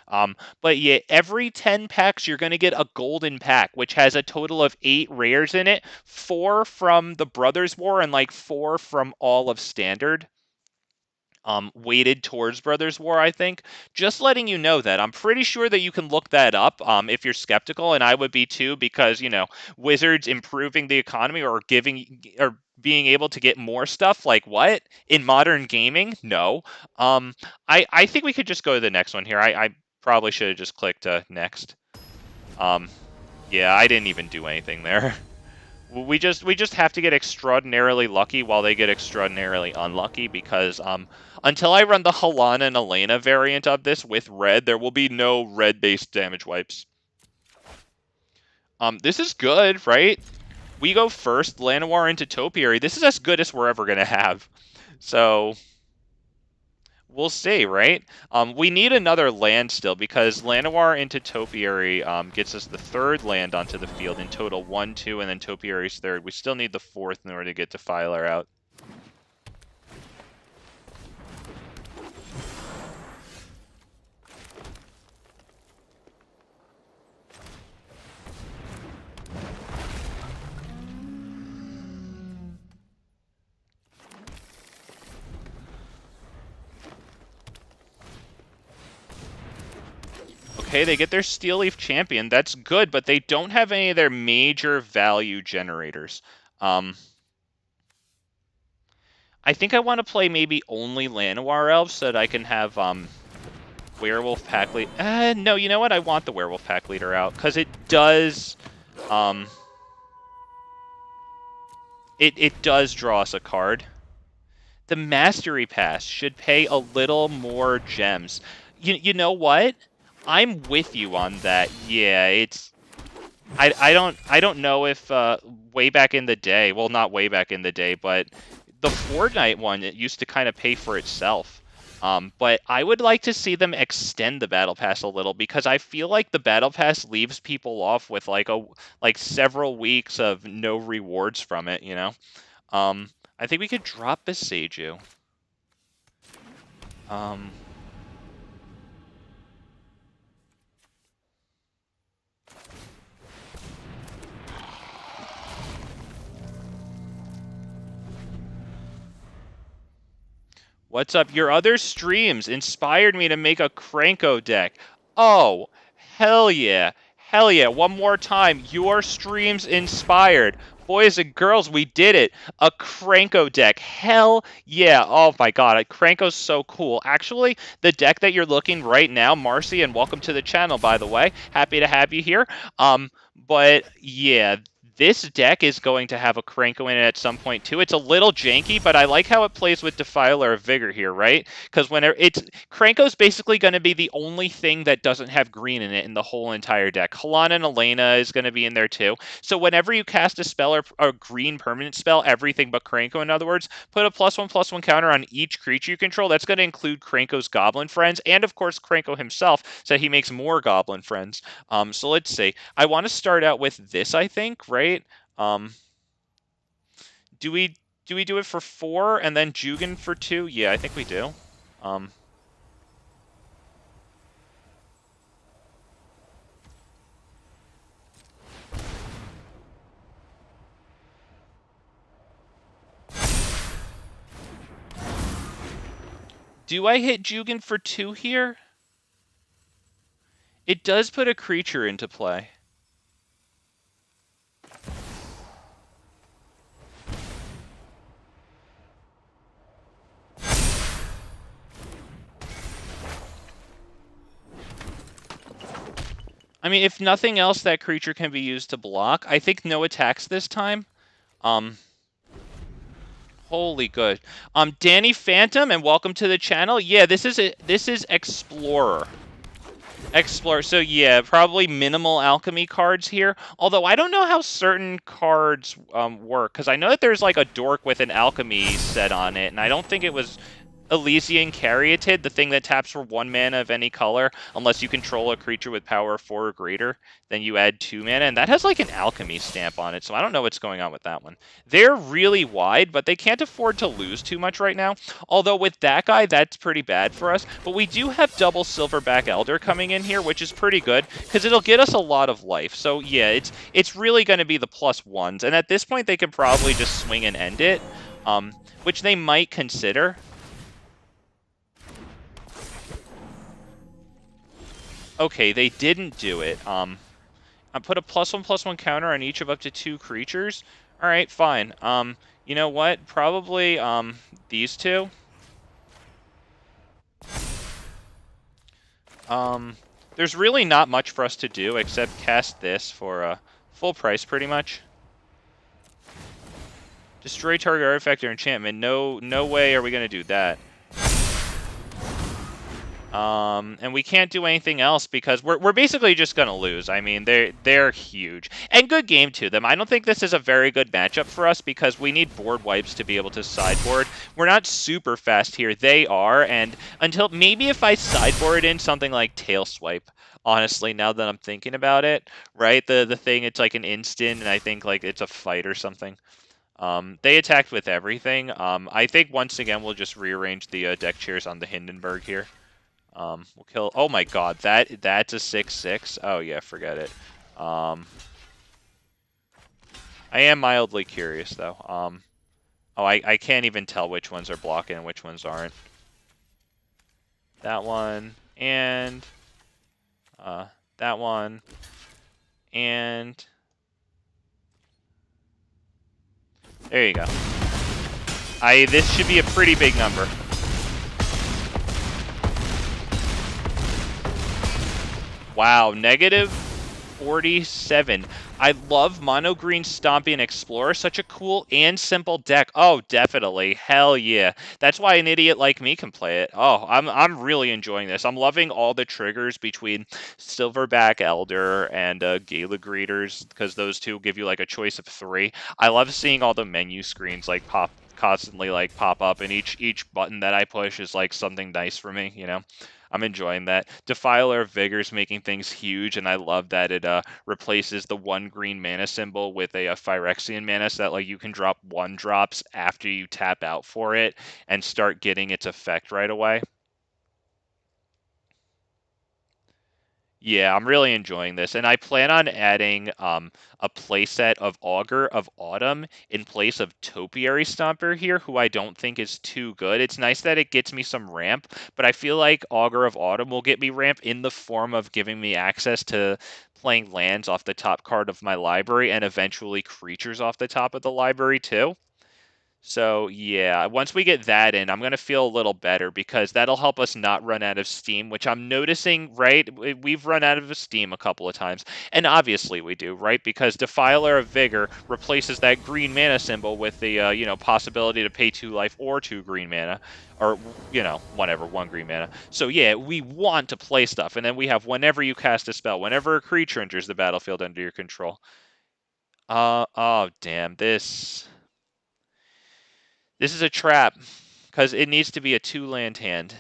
But yeah, every 10 packs, you're going to get a golden pack, which has a total of 8 rares in it, 4 from the Brothers War and like 4 from all of Standard. Weighted towards Brothers War, I think. Just letting you know that. I'm pretty sure that you can look that up if you're skeptical, and I would be too, because, you know, Wizards improving the economy or being able to get more stuff, like what? In modern gaming? No. I think we could just go to the next one here. I probably should have just clicked next. Yeah, I didn't even do anything there. We just have to get extraordinarily lucky while they get extraordinarily unlucky, because until I run the Halana and Elena variant of this with red, there will be no red-based damage wipes. This is good, right? We go first, Llanowar into Topiary. This is as good as we're ever gonna have. So we'll see, right? We need another land still, because Llanowar into Topiary gets us the 3rd land onto the field. In total, 1, 2, and then Topiary's 3rd. We still need the 4th in order to get Defiler out. Okay, they get their Steel Leaf Champion. That's good, but they don't have any of their major value generators. I think I want to play maybe only Llanowar Elves so that I can have Werewolf Pack Leader. No, you know what? I want the Werewolf Pack Leader out, because it does... It does draw us a card. The Mastery Pass should pay a little more gems. You know what? I'm with you on that. Yeah, it's... I don't know if way back in the day, well, not way back in the day, but the Fortnite one, it used to kind of pay for itself. But I would like to see them extend the Battle Pass a little, because I feel like the Battle Pass leaves people off with like several weeks of no rewards from it, you know? I think we could drop Boseiju. What's up? Your other streams inspired me to make a Kranko deck. Oh, hell yeah. Hell yeah. One more time. Your streams inspired. Boys and girls, we did it. A Kranko deck. Hell yeah. Oh my god. Kranko's so cool. Actually, the deck that you're looking right now, Marcy, and welcome to the channel, by the way. Happy to have you here. But yeah, This deck is going to have a Krenko in it at some point too. It's a little janky, but I like how it plays with Defiler of Vigor here, right? Because whenever Krenko's basically going to be the only thing that doesn't have green in it in the whole entire deck. Halana and Elena is going to be in there too. So whenever you cast a spell or a green permanent spell, everything but Krenko, in other words, put a +1/+1 counter on each creature you control. That's going to include Krenko's Goblin friends, and of course Krenko himself, so he makes more Goblin friends. So let's see. I want to start out with this, I think, right? Do we do it for 4 and then Jugan for 2? Yeah, I think we do. Do I hit Jugan for 2 here? It does put a creature into play. I mean, if nothing else, that creature can be used to block. I think no attacks this time. Holy good. Danny Phantom, and welcome to the channel. Yeah, this is Explorer. Explorer. So yeah, probably minimal alchemy cards here. Although I don't know how certain cards work, because I know that there's like a dork with an alchemy set on it, and I don't think it was Elysian Caryatid, the thing that taps for 1 mana of any color, unless you control a creature with power 4 or greater, then you add 2 mana, and that has like an alchemy stamp on it, so I don't know what's going on with that one. They're really wide, but they can't afford to lose too much right now, although with that guy, that's pretty bad for us, but we do have double Silverback Elder coming in here, which is pretty good, because it'll get us a lot of life, so yeah, it's really going to be the +1s, and at this point, they could probably just swing and end it, which they might consider. Okay, they didn't do it. I put a +1/+1 counter on each of up to 2 creatures. All right, fine. You know what? Probably these two. There's really not much for us to do except cast this for full price, pretty much. Destroy target artifact or enchantment. No way are we gonna do that. And we can't do anything else because we're basically just going to lose. I mean, they're huge. And good game to them. I don't think this is a very good matchup for us because we need board wipes to be able to sideboard. We're not super fast here. They are, and until maybe if I sideboard in something like Tail Swipe, honestly, now that I'm thinking about it, right? The thing, it's like an instant, and I think like it's a fight or something. They attacked with everything. I think once again we'll just rearrange the deck chairs on the Hindenburg here. We'll kill. Oh my god, that's a 6/6. Oh yeah, forget it. I am mildly curious though. Oh, I can't even tell which ones are blocking and which ones aren't. That one and that one and there you go. This should be a pretty big number. Wow, -47. I love Mono Green Stompy and Explorer. Such a cool and simple deck. Oh, definitely. Hell yeah. That's why an idiot like me can play it. Oh, I'm really enjoying this. I'm loving all the triggers between Silverback Elder and Gala Greeters, because those two give you like a choice of 3. I love seeing all the menu screens like constantly like pop up, and each button that I push is like something nice for me, you know. I'm enjoying that. Defiler of Vigor is making things huge, and I love that it replaces the 1 green mana symbol with a Phyrexian mana, so that like you can drop 1-drops after you tap out for it and start getting its effect right away. Yeah, I'm really enjoying this, and I plan on adding a playset of Augur of Autumn in place of Topiary Stomper here, who I don't think is too good. It's nice that it gets me some ramp, but I feel like Augur of Autumn will get me ramp in the form of giving me access to playing lands off the top card of my library and eventually creatures off the top of the library too. So yeah, once we get that in, I'm going to feel a little better because that'll help us not run out of steam, which I'm noticing, right? We've run out of steam a couple of times. And obviously we do, right? Because Defiler of Vigor replaces that green mana symbol with the, possibility to pay 2 life or 2 green mana. Or, whatever, 1 green mana. So yeah, we want to play stuff. And then we have whenever you cast a spell, whenever a creature enters the battlefield under your control. Oh, damn, This is a trap, because it needs to be a 2-land hand.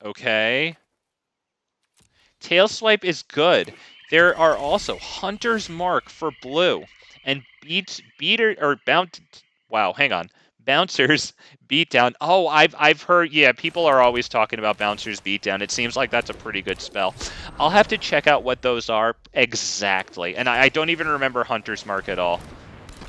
Okay. Tail Swipe is good. There are also Hunter's Mark for blue, and Bouncers Beatdown. Oh, I've heard. Yeah, people are always talking about Bouncers Beatdown. It seems like that's a pretty good spell. I'll have to check out what those are exactly, and I don't even remember Hunter's Mark at all.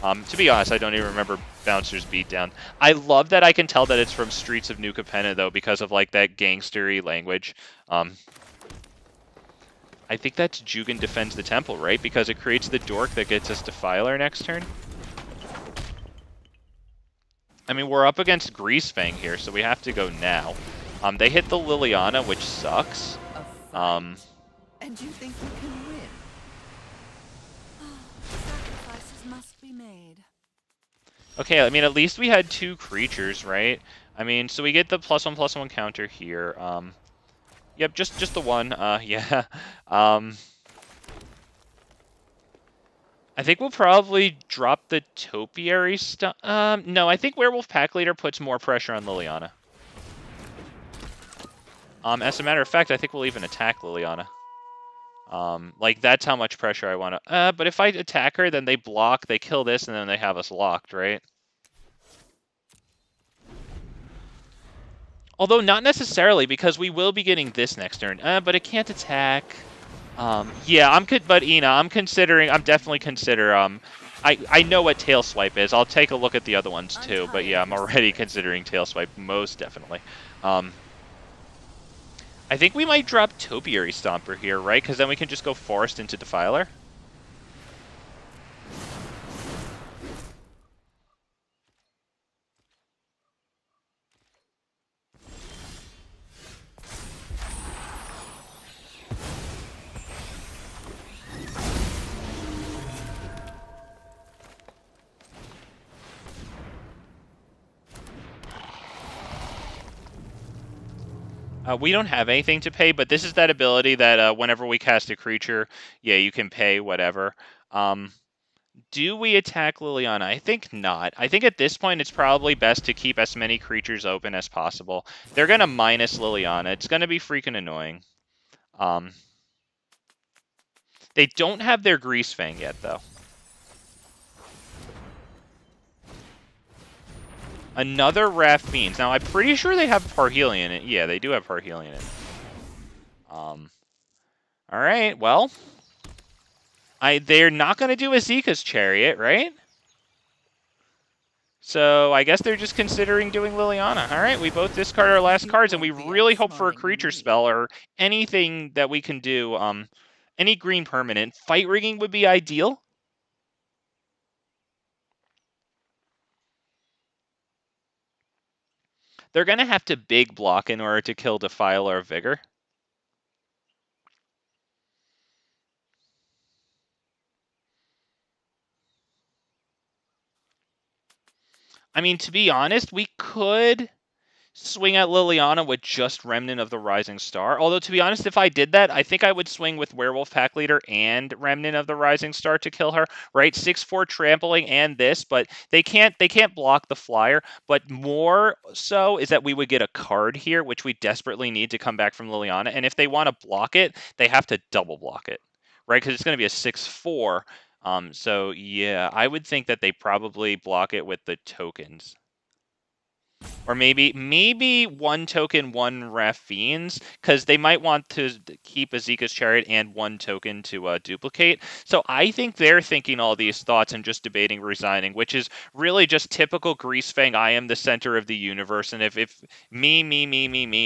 To be honest, I don't even remember Bouncer's Beatdown. I love that I can tell that it's from Streets of New Capenna, though, because of, like, that gangstery language. I think that's Jugan Defends the Temple, right? Because it creates the dork that gets us Defiler next turn. I mean, we're up against Greasefang here, so we have to go now. They hit the Liliana, which sucks. And you think you can win? Sacrifices must be made. Okay, I mean, at least we had 2 creatures, right? I mean, so we get the +1/+1 counter here. Yep, just the one. Yeah. I think we'll probably drop the Topiary Stomper. No, I think Werewolf Pack Leader puts more pressure on Liliana. As a matter of fact, I think we'll even attack Liliana. Like, that's how much pressure I want to... but if I attack her, then they block, they kill this, and then they have us locked, right? Although not necessarily, because we will be getting this next turn. But it can't attack. Yeah, I'm definitely consider, I know what Tail Swipe is. I'll take a look at the other ones too, but yeah, I'm already considering Tail Swipe, most definitely. I think we might drop Topiary Stomper here, right? Because then we can just go Forest into Defiler. We don't have anything to pay, but this is that ability that whenever we cast a creature, yeah, you can pay whatever. Do we attack Liliana? I think not. I think at this point it's probably best to keep as many creatures open as possible. They're going to minus Liliana. It's going to be freaking annoying. They don't have their Greasefang yet, though. Another Raft Beans. Now, I'm pretty sure they have Parhelion in it. Yeah, they do have Parhelion in it. Alright, well. They're not going to do Azeka's Chariot, right? So, I guess they're just considering doing Liliana. Alright, we both discard our last cards, and we really hope for a creature spell or anything that we can do. Any green permanent. Fight Rigging would be ideal. They're going to have to big block in order to kill Defiler of Vigor. I mean, to be honest, we could swing at Liliana with just Remnant of the Rising Star. Although, to be honest, if I did that, I think I would swing with Werewolf Pack Leader and Remnant of the Rising Star to kill her, right? 6/4 trampling and this, but they can't block the flyer. But more so is that we would get a card here, which we desperately need to come back from Liliana. And if they want to block it, they have to double block it, right? Because it's going to be a 6/4. So yeah, I would think that they probably block it with the tokens. Or maybe 1 token, 1 Raffine's, because they might want to keep Azeka's Chariot and 1 token to duplicate. So I think they're thinking all these thoughts and just debating resigning, which is really just typical Greasefang. I am the center of the universe, and if me,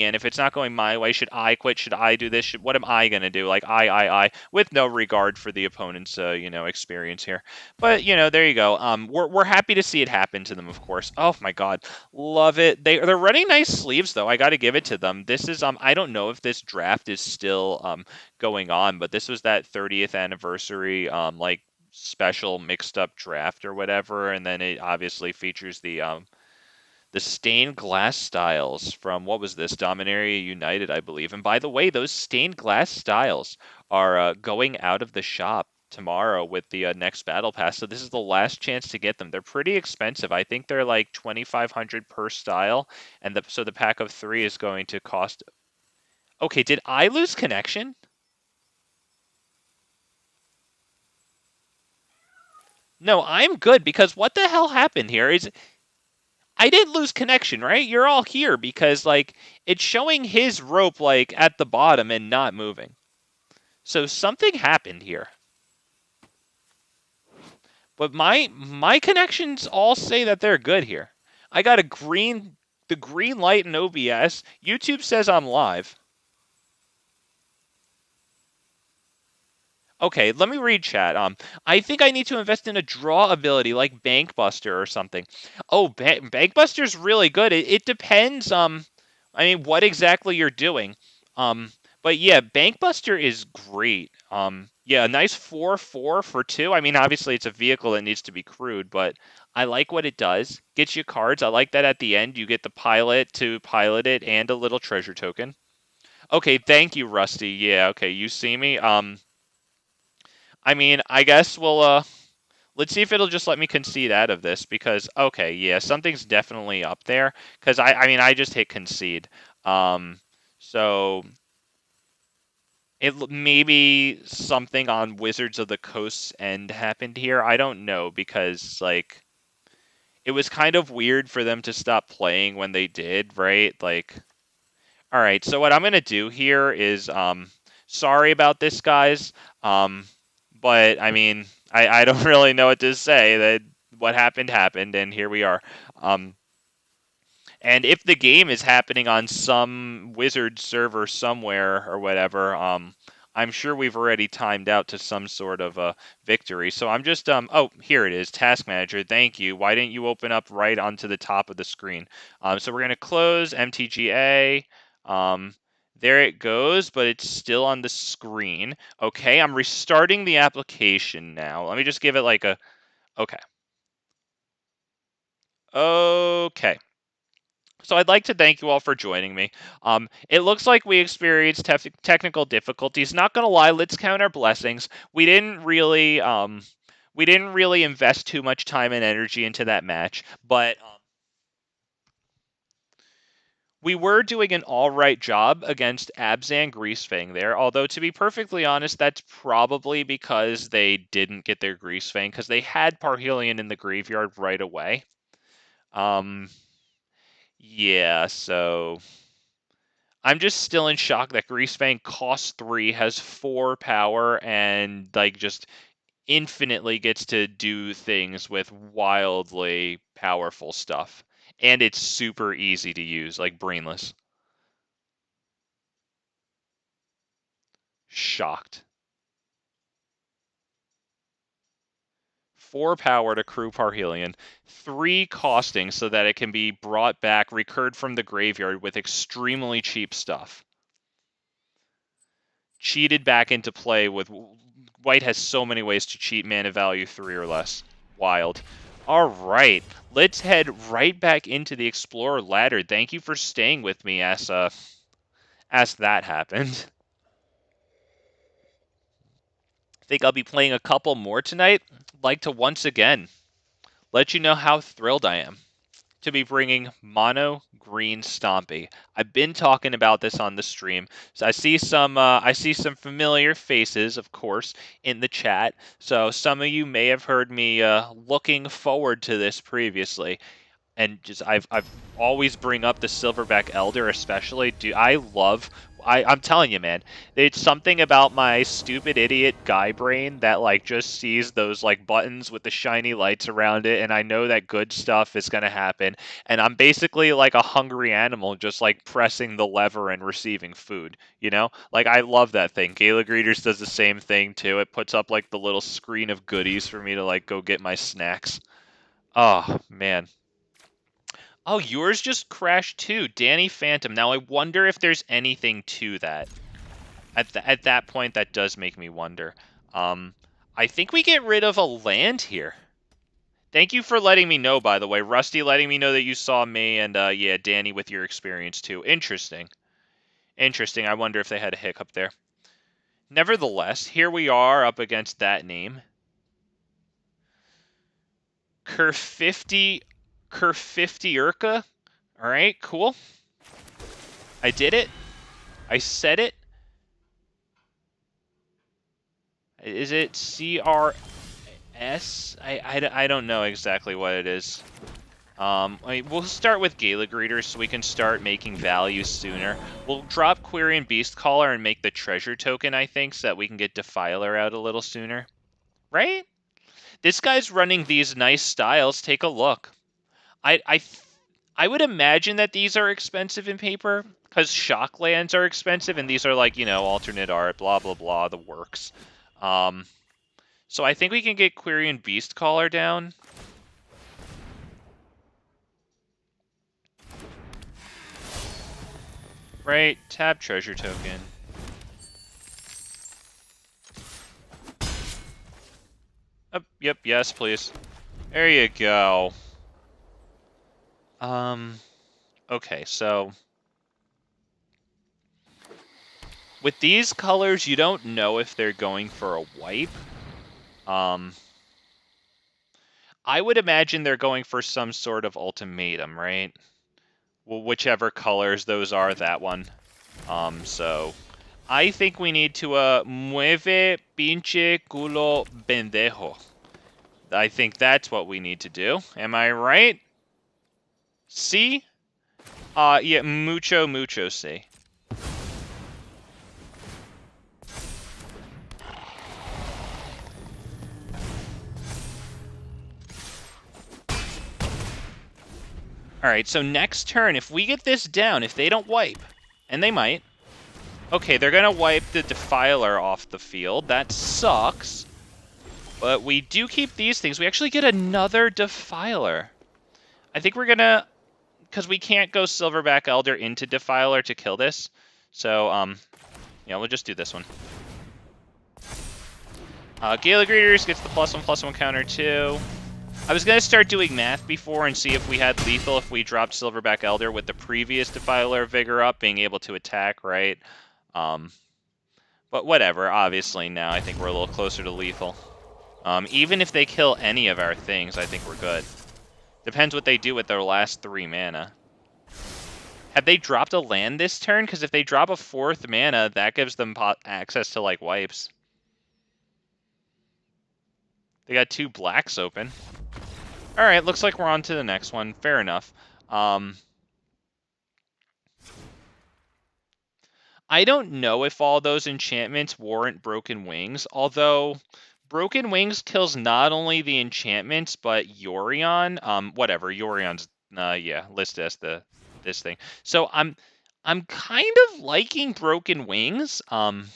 and if it's not going my way, should I quit? Should I do this? What am I going to do? Like, I, with no regard for the opponent's, experience here. But, there you go. We're happy to see it happen to them, of course. Oh, my God. Love it. They're running nice sleeves though. I got to give it to them. This is I don't know if this draft is still going on, but this was that 30th anniversary like special mixed up draft or whatever, and then it obviously features the stained glass styles from, what was this, Dominaria United, I believe. And by the way, those stained glass styles are going out of the shop tomorrow with the next battle pass, so this is the last chance to get them. They're pretty expensive. I think they're like 2,500 per style, and so the pack of 3 is going to cost. Okay, did I lose connection? No, I'm good, because what the hell happened here is I didn't lose connection, right? You're all here because like it's showing his rope like at the bottom and not moving. So something happened here. But my connections all say that they're good here. I got the green light in OBS. YouTube says I'm live. Okay, let me read chat. I think I need to invest in a draw ability like Bankbuster or something. Oh, Bankbuster's really good. It depends. I mean, what exactly you're doing. But yeah, Bankbuster is great. Yeah, a nice 4/4 for 2. I mean, obviously it's a vehicle that needs to be crewed, but I like what it does. Gets you cards. I like that at the end you get the pilot to pilot it and a little treasure token. Okay, thank you, Rusty. Yeah, okay, you see me. I mean, I guess we'll let's see if it'll just let me concede out of this, because okay, yeah, something's definitely up there, because I mean I just hit concede. So it maybe something on Wizards of the Coast's end happened here. I don't know, because like it was kind of weird for them to stop playing when they did, right? Like, all right, so what I'm gonna do here is sorry about this, guys. But I mean, I don't really know what to say. That what happened happened, and here we are. And if the game is happening on some Wizard server somewhere or whatever, I'm sure we've already timed out to some sort of a victory. So I'm just oh, here it is, Task Manager. Thank you. Why didn't you open up right onto the top of the screen? So we're gonna close MTGA. There it goes, but it's still on the screen. Okay, I'm restarting the application now. Let me just give it like a okay. Okay. So I'd like to thank you all for joining me. It looks like we experienced technical difficulties. Not gonna lie, let's count our blessings. We didn't really invest too much time and energy into that match, but we were doing an all right job against Abzan Greasefang there. Although to be perfectly honest, that's probably because they didn't get their Greasefang, because they had Parhelion in the graveyard right away. Yeah, so I'm just still in shock that Greasefang costs 3, has 4 power, and like just infinitely gets to do things with wildly powerful stuff. And it's super easy to use, like brainless. Shocked. 4 power to crew Parhelion, 3 costing so that it can be brought back, recurred from the graveyard with extremely cheap stuff. Cheated back into play with... White has so many ways to cheat mana value 3 or less. Wild. Alright, let's head right back into the Explorer ladder. Thank you for staying with me as that happened. Think I'll be playing a couple more tonight. Like to once again let you know how thrilled I am to be bringing mono Green Stompy. I've been talking about this on the stream, so I see some familiar faces, of course, in the chat. So some of you may have heard me looking forward to this previously. and just I've always bring up the Silverback Elder especially. I'm telling you, man, it's something about my stupid idiot guy brain that like just sees those like buttons with the shiny lights around it, and I know that good stuff is gonna happen, and I'm basically like a hungry animal just like pressing the lever and receiving food, you know? Like I love that thing. Gala Greeters does the same thing too. It puts up like the little screen of goodies for me to like go get my snacks. Oh, man. Oh, yours just crashed too, Danny Phantom. Now I wonder if there's anything to that. At that point, that does make me wonder. I think we get rid of a land here. Thank you for letting me know, by the way. Rusty letting me know that you saw me, and yeah, Danny with your experience too. Interesting. Interesting. I wonder if they had a hiccup there. Nevertheless, here we are up against that name. Cur 50 Urka. Alright, cool. I did it. I said it. Is it CRS? I don't know exactly what it is. We'll start with Gala Greeters so we can start making value sooner. We'll drop Quirion Beastcaller and make the treasure token, I think, so that we can get Defiler out a little sooner. Right? This guy's running these nice styles. Take a look. I would imagine that these are expensive in paper, because shock lands are expensive, and these are like, you know, alternate art, blah, blah, blah, the works. So I think we can get Quirion Beastcaller down. Right, tap treasure token. Oh, yep, yes, please. There you go. Okay, so with these colors, you don't know if they're going for a wipe. I would imagine they're going for some sort of ultimatum, right? Well, whichever colors those are, that one. So I think we need to mueve pinche culo pendejo. I think that's what we need to do. Am I right? See? Yeah, mucho see. Alright, so next turn, if we get this down, if they don't wipe, and they might, okay, they're gonna wipe the Defiler off the field. That sucks. But we do keep these things. We actually get another Defiler. I think we're gonna, because we can't go Silverback Elder into Defiler to kill this. So, yeah, we'll just do this one. Gala Greeters gets the +1/+1 counter too. I was going to start doing math before and see if we had lethal if we dropped Silverback Elder with the previous Defiler of Vigor up, being able to attack, right? But whatever, obviously now I think we're a little closer to lethal. Even if they kill any of our things, I think we're good. Depends what they do with their last 3 mana. Have they dropped a land this turn? Because if they drop a 4th mana, that gives them access to, like, wipes. They got 2 blacks open. Alright, looks like we're on to the next one. Fair enough. I don't know if all those enchantments warrant Broken Wings, although Broken Wings kills not only the enchantments, but Yorion. Whatever, Yorion's, yeah, listed as this thing. So I'm kind of liking Broken Wings. I'm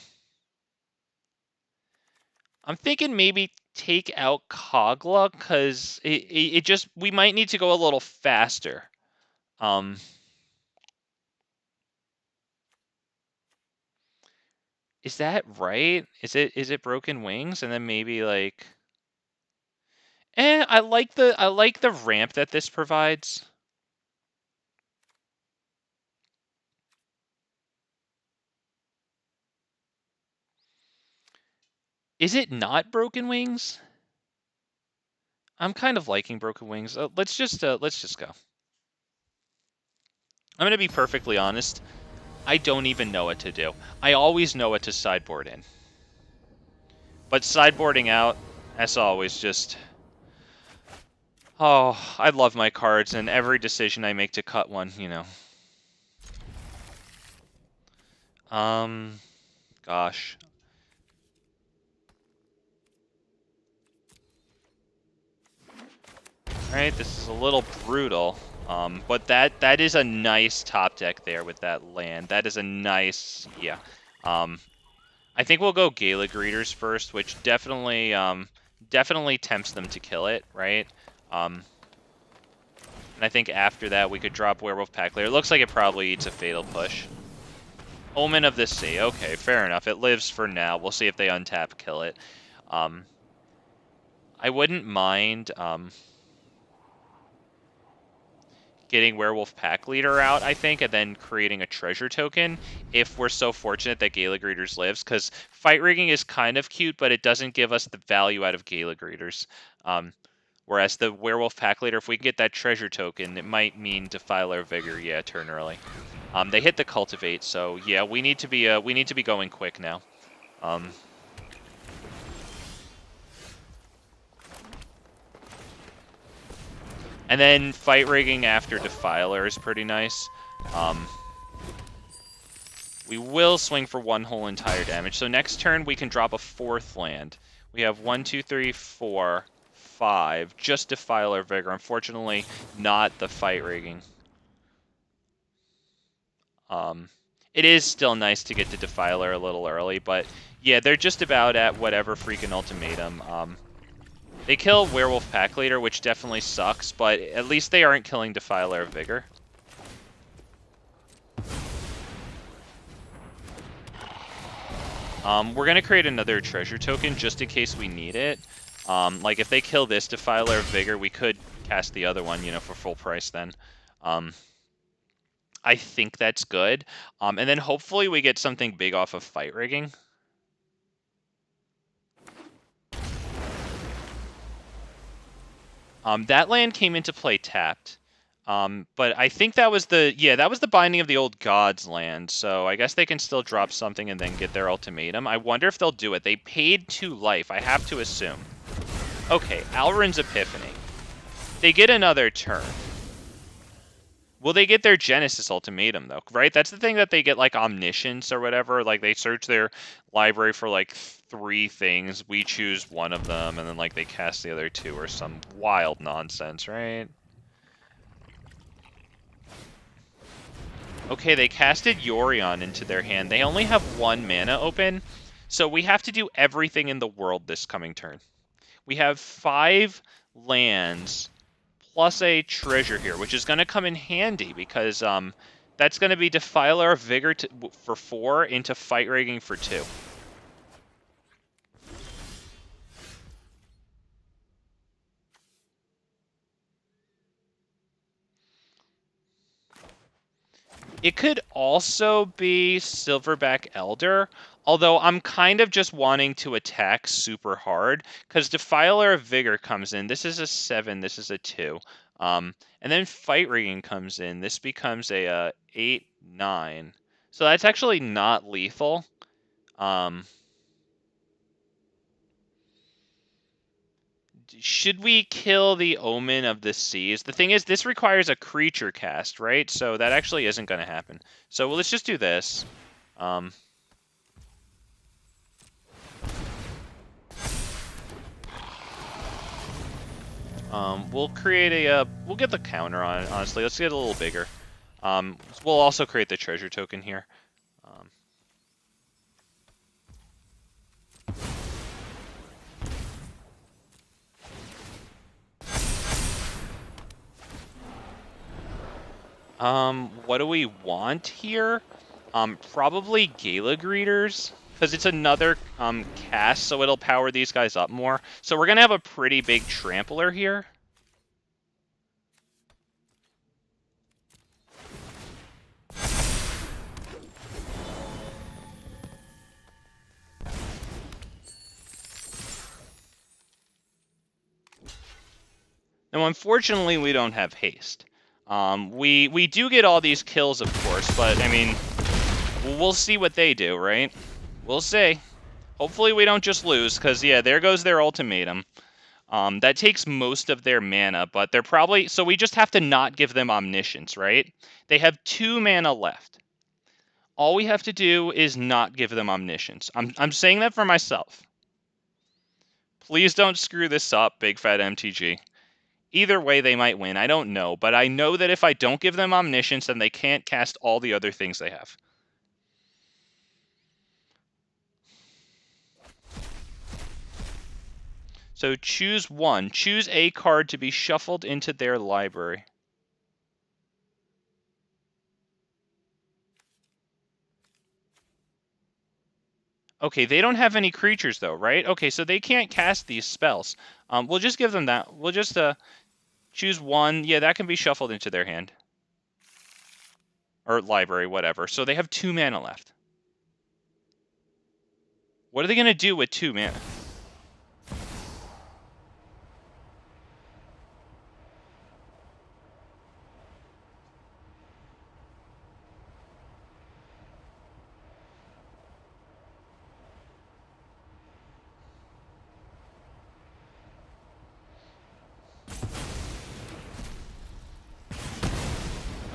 thinking maybe take out Kogla, because it just, we might need to go a little faster. Is that right? Is it Broken Wings? And then maybe like, I like the ramp that this provides. Is it not Broken Wings? I'm kind of liking Broken Wings. Let's just go. I'm gonna be perfectly honest. I don't even know what to do. I always know what to sideboard in. But sideboarding out, as always, just Oh, I love my cards, and every decision I make to cut one, you know. Gosh. Alright, this is a little brutal. But that is a nice top deck there with that land. That is a nice, yeah. I think we'll go Gala Greeters first, which definitely definitely tempts them to kill it, right? And I think after that we could drop Werewolf Packler. It looks like it probably eats a Fatal Push. Omen of the Sea. Okay, fair enough. It lives for now. We'll see if they untap, kill it. I wouldn't mind getting Werewolf Pack Leader out, I think, and then creating a treasure token if we're so fortunate that Gala Greeters lives, because fight rigging is kind of cute, but it doesn't give us the value out of Gala Greeters. Whereas the Werewolf Pack Leader, if we can get that treasure token, it might mean Defiler of Vigor, yeah, turn early. They hit the Cultivate, so yeah, we need to be going quick now. And then fight rigging after Defiler is pretty nice. We will swing for one whole entire damage. So next turn we can drop a 4th land. We have 1, 2, 3, 4, 5. Just Defiler of Vigor. Unfortunately, not the fight rigging. It is still nice to get to Defiler a little early, but yeah, they're just about at whatever freaking ultimatum. They kill Werewolf Pack Leader, which definitely sucks, but at least they aren't killing Defiler of Vigor. We're going to create another treasure token just in case we need it. Like, if they kill this Defiler of Vigor, we could cast the other one, you know, for full price then. I think that's good. And then hopefully we get something big off of fight rigging. That land came into play tapped. But I think that was the Binding of the Old Gods land, so I guess they can still drop something and then get their ultimatum. I wonder if they'll do it. They paid 2 life, I have to assume. Okay, Alrund's Epiphany. They get another turn. Will they get their Genesis ultimatum, though? Right? That's the thing that they get, like, Omniscience or whatever. Like, they search their library for, like, 3 things. We choose one of them, and then, like, they cast the other 2 or some wild nonsense, right? Okay, they casted Yorion into their hand. They only have 1 mana open, so we have to do everything in the world this coming turn. We have 5 lands plus a treasure here, which is going to come in handy because that's going to be Defiler of Vigor for 4 into fight rigging for 2. It could also be Silverback Elder, although I'm kind of just wanting to attack super hard, because Defiler of Vigor comes in. This is a 7, this is a 2. And then Fight Rigging comes in. This becomes a 8, 9. So that's actually not lethal. Should we kill the Omen of the Seas? The thing is, this requires a creature cast, right? So that actually isn't going to happen. So let's just do this. We'll create a... we'll get the counter on it, honestly. Let's get a little bigger. We'll also create the treasure token here. What do we want here? Probably Gala Greeters, because it's another cast, so it'll power these guys up more. So we're going to have a pretty big trampler here. Now, unfortunately, we don't have haste. We do get all these kills, of course, but, I mean, we'll see what they do, right? We'll see. Hopefully we don't just lose, because, yeah, there goes their ultimatum. That takes most of their mana, but they're probably... So we just have to not give them Omniscience, right? They have 2 mana left. All we have to do is not give them Omniscience. I'm saying that for myself. Please don't screw this up, Big Fat MTG. Either way, they might win. I don't know, but I know that if I don't give them Omniscience, then they can't cast all the other things they have. So choose one. Choose a card to be shuffled into their library. Okay, they don't have any creatures though, right? Okay, so they can't cast these spells. We'll just give them that. We'll just choose one. Yeah, that can be shuffled into their hand. Or library, whatever. So they have 2 mana left. What are they going to do with 2 mana?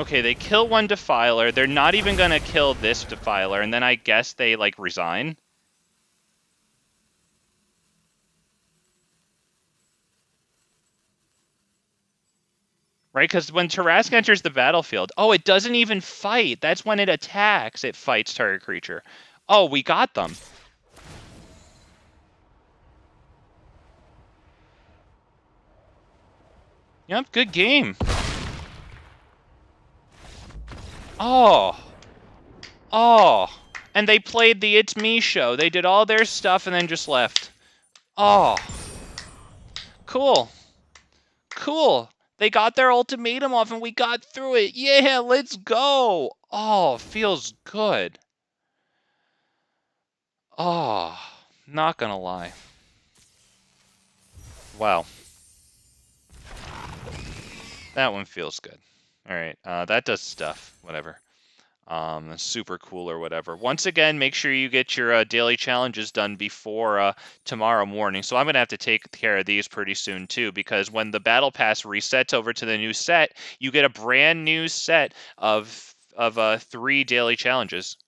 Okay, they kill one Defiler. They're not even going to kill this Defiler, and then I guess they, like, resign. Right, because when Tarask enters the battlefield... Oh, it doesn't even fight. That's when it attacks. It fights target creature. Oh, we got them. Yep, good game. Oh. Oh. And they played the It's Me show. They did all their stuff and then just left. Oh. Cool. Cool. They got their ultimatum off and we got through it. Yeah, let's go. Oh, feels good. Oh, not gonna lie. Wow. That one feels good. All right, that does stuff. Whatever. Super cool or whatever. Once again, make sure you get your daily challenges done before tomorrow morning. So I'm going to have to take care of these pretty soon too, because when the Battle Pass resets over to the new set, you get a brand new set of 3 daily challenges.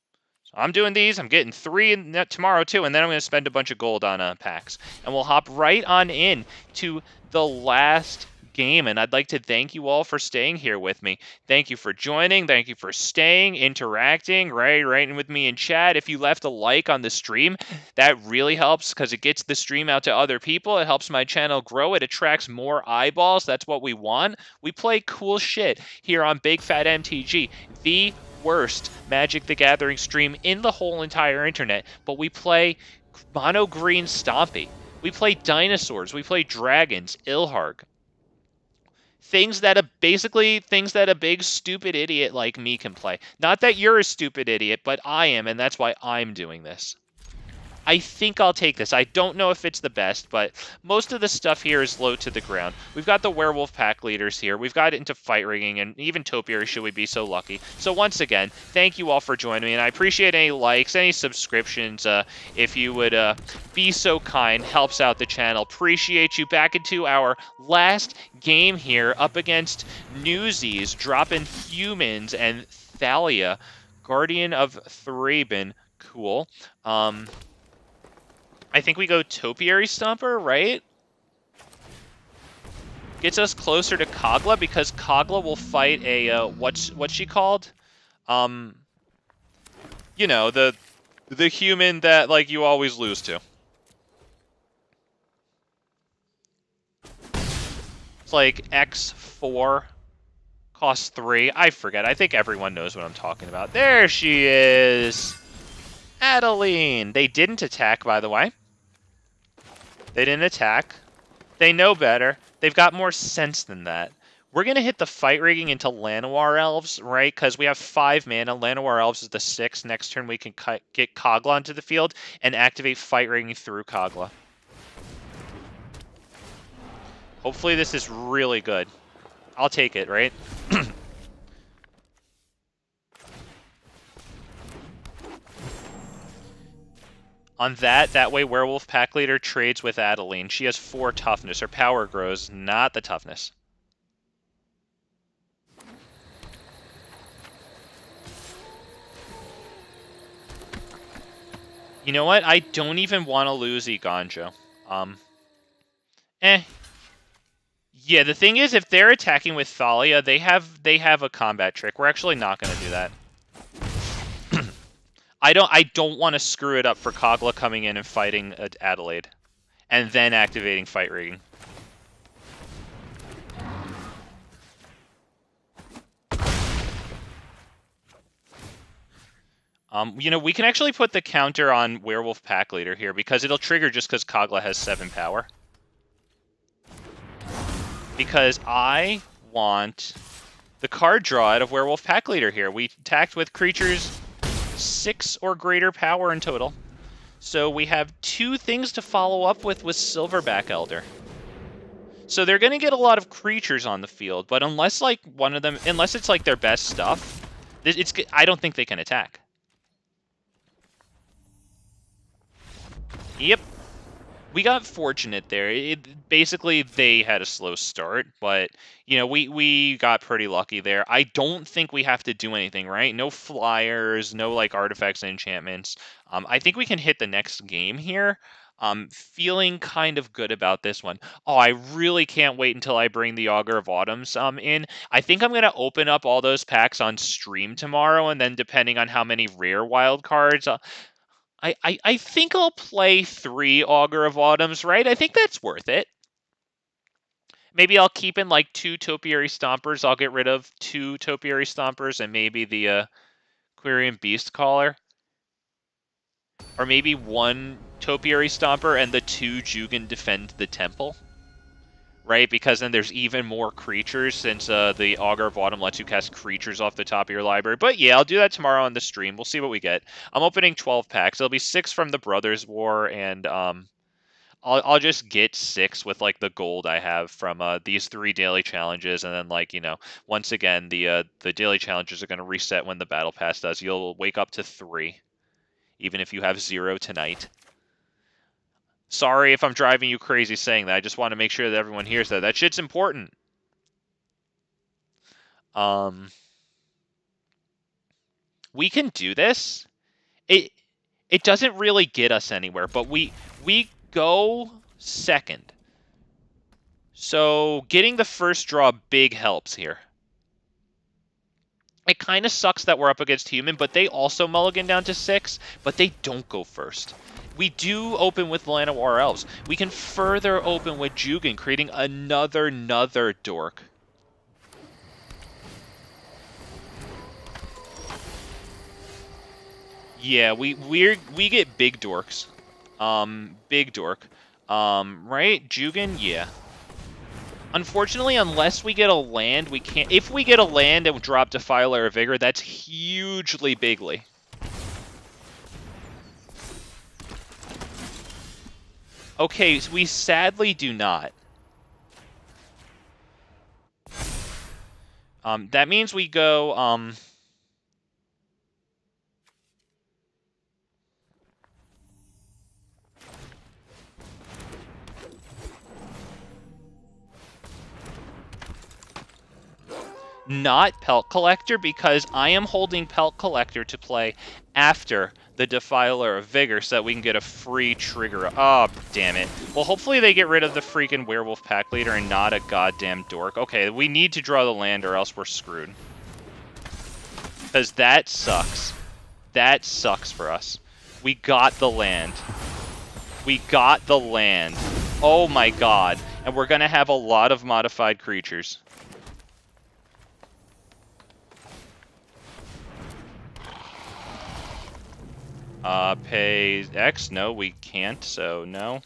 So I'm doing these. I'm getting 3 tomorrow too, and then I'm going to spend a bunch of gold on packs. And we'll hop right on in to the last game, and I'd like to thank you all for staying here with me. Thank you for joining. Thank you for staying, interacting, writing with me in chat. If you left a like on the stream, that really helps because it gets the stream out to other people. It helps my channel grow. It attracts more eyeballs. That's what we want. We play cool shit here on Big Fat MTG, the worst Magic the Gathering stream in the whole entire internet, but we play mono green Stompy. We play dinosaurs. We play dragons, Ilharg. Things that a big stupid idiot like me can play. Not that you're a stupid idiot, but I am, and that's why I'm doing this. I think I'll take this. I don't know if it's the best, but most of the stuff here is low to the ground. We've got the Werewolf pack leaders here. We've got into fight rigging, and even Topiary should we be so lucky. So once again, thank you all for joining me, and I appreciate any likes, any subscriptions. If you would be so kind, helps out the channel. Appreciate you. Back into our last game here, up against Newsies, dropping humans and Thalia, Guardian of Thraben. Cool. I think we go Topiary Stomper, right? Gets us closer to Kogla because Kogla will fight a what's she called? You know, the human that like you always lose to. It's like X4 costs 3. I forget. I think everyone knows what I'm talking about. There she is. Adeline. They didn't attack, by the way. They didn't attack. They know better. They've got more sense than that. We're going to hit the fight rigging into Llanowar Elves, right? Because we have 5 mana. Llanowar Elves is the 6th. Next turn we can get Kogla onto the field and activate fight rigging through Kogla. Hopefully this is really good. I'll take it, right? On that way Werewolf Pack Leader trades with Adeline. She has 4 toughness. Her power grows, not the toughness. You know what? I don't even want to lose Iganjo. Yeah, the thing is, if they're attacking with Thalia, they have a combat trick. We're actually not going to do that. I don't want to screw it up for Kogla coming in and fighting Adelaide, and then activating fight rigging. You know, we can actually put the counter on Werewolf Pack Leader here because it'll trigger just because Kogla has 7 power. Because I want the card draw out of Werewolf Pack Leader here. We attacked with creatures 6 or greater power in total. So we have 2 things to follow up with Silverback Elder. So they're going to get a lot of creatures on the field, but unless like one of them, unless it's like their best stuff, I don't think they can attack. Yep. We got fortunate there. Basically, they had a slow start, but, you know, we got pretty lucky there. I don't think we have to do anything, right? No flyers, no, like, artifacts and enchantments. I think we can hit the next game here. Feeling kind of good about this one. Oh, I really can't wait until I bring the Augur of Autumns in. I think I'm going to open up all those packs on stream tomorrow, and then depending on how many rare wild cards... I think I'll play 3 Augur of Autumns, right? I think that's worth it. Maybe I'll keep in like 2 Topiary Stompers. I'll get rid of 2 Topiary Stompers and maybe the Quirion Beastcaller. Or maybe 1 Topiary Stomper and the 2 Jugan defend the temple. Right? Because then there's even more creatures since the Augur of Autumn lets you cast creatures off the top of your library. But yeah, I'll do that tomorrow on the stream. We'll see what we get. I'm opening 12 packs. There'll be 6 from the Brothers War, and I'll just get 6 with like the gold I have from these 3 daily challenges, and then like, you know, once again the daily challenges are going to reset when the battle pass does. You'll wake up to 3, even if you have 0 tonight. Sorry if I'm driving you crazy saying that. I just want to make sure that everyone hears that. That shit's important. We can do this. It doesn't really get us anywhere, but we go second. So getting the first draw big helps here. It kind of sucks that we're up against human, but they also mulligan down to 6, but they don't go first. We do open with Llanowar Elves. We can further open with Jugan, creating another dork. Yeah, we get big dorks. Big dork. Right? Jugan, yeah. Unfortunately, unless we get a land, we can't... If we get a land and drop Defiler of Vigor, that's hugely bigly. Okay, so we sadly do not. That means we go, not Pelt Collector, because I am holding Pelt Collector to play after the Defiler of Vigor so that we can get a free trigger. Oh, damn it. Well, hopefully they get rid of the freaking Werewolf Pack Leader and not a goddamn dork. Okay, we need to draw the land or else we're screwed. Because that sucks. That sucks for us. We got the land. We got the land. Oh my god. And we're going to have a lot of modified creatures. Pay X? No, we can't, so no.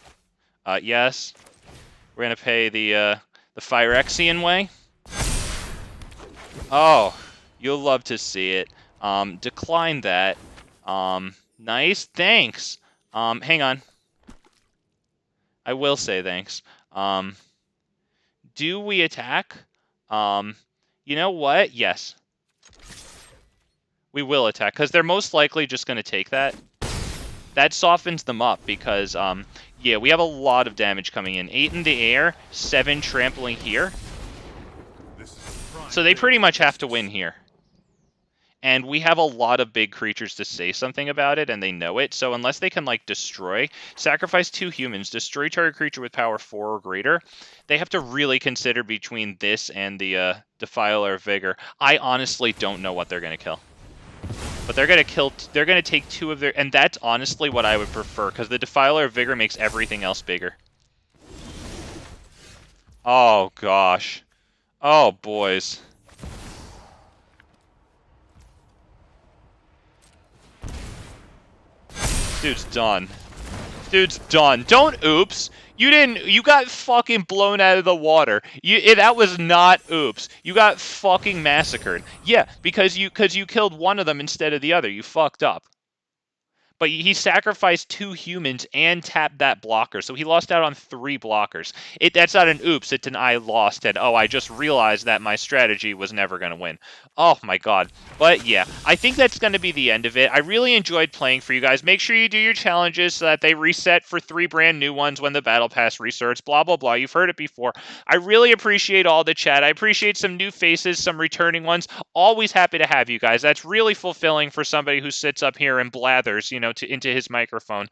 Yes. We're gonna pay the Phyrexian way. Oh, you'll love to see it. Decline that. Nice, thanks. Hang on. I will say thanks. Do we attack? You know what? Yes. We will attack, because they're most likely just going to take that. that softens them up because, yeah, we have a lot of damage coming in. 8 in the air, 7 trampling here. So they pretty much have to win here. And we have a lot of big creatures to say something about it, and they know it. So unless they can, like, destroy, sacrifice 2 humans, destroy target creature with power 4 or greater, they have to really consider between this and the Defiler of Vigor. I honestly don't know what they're going to kill. But they're going to kill... they're going to take 2 of their... and that's honestly what I would prefer, because the Defiler of Vigor makes everything else bigger. Oh, gosh. Oh, boys. Dude's done. Dude's done. Don't oops. You got fucking blown out of the water. That was not oops. You got fucking massacred. Yeah, because you killed one of them instead of the other. You fucked up. But he sacrificed 2 humans and tapped that blocker, so he lost out on 3 blockers. That's not an oops, it's an I lost, and oh, I just realized that my strategy was never going to win. Oh my god. But yeah, I think that's going to be the end of it. I really enjoyed playing for you guys. Make sure you do your challenges so that they reset for 3 brand new ones when the Battle Pass restarts, blah blah blah. You've heard it before. I really appreciate all the chat. I appreciate some new faces, some returning ones. Always happy to have you guys. That's really fulfilling for somebody who sits up here and blathers, you know, into his microphone.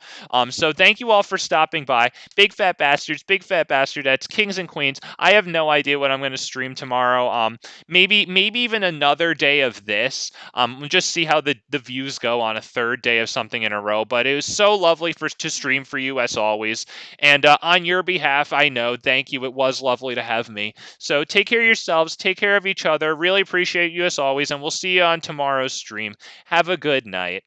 So thank you all for stopping by. Big fat bastards, big fat bastardettes, kings and queens. I have no idea what I'm going to stream tomorrow. Maybe even another day of this. We'll just see how the views go on a 3rd day of something in a row. But it was so lovely to stream for you as always. And on your behalf, I know, thank you. It was lovely to have me. So take care of yourselves. Take care of each other. Really appreciate you as always. And we'll see you on tomorrow's stream. Have a good night.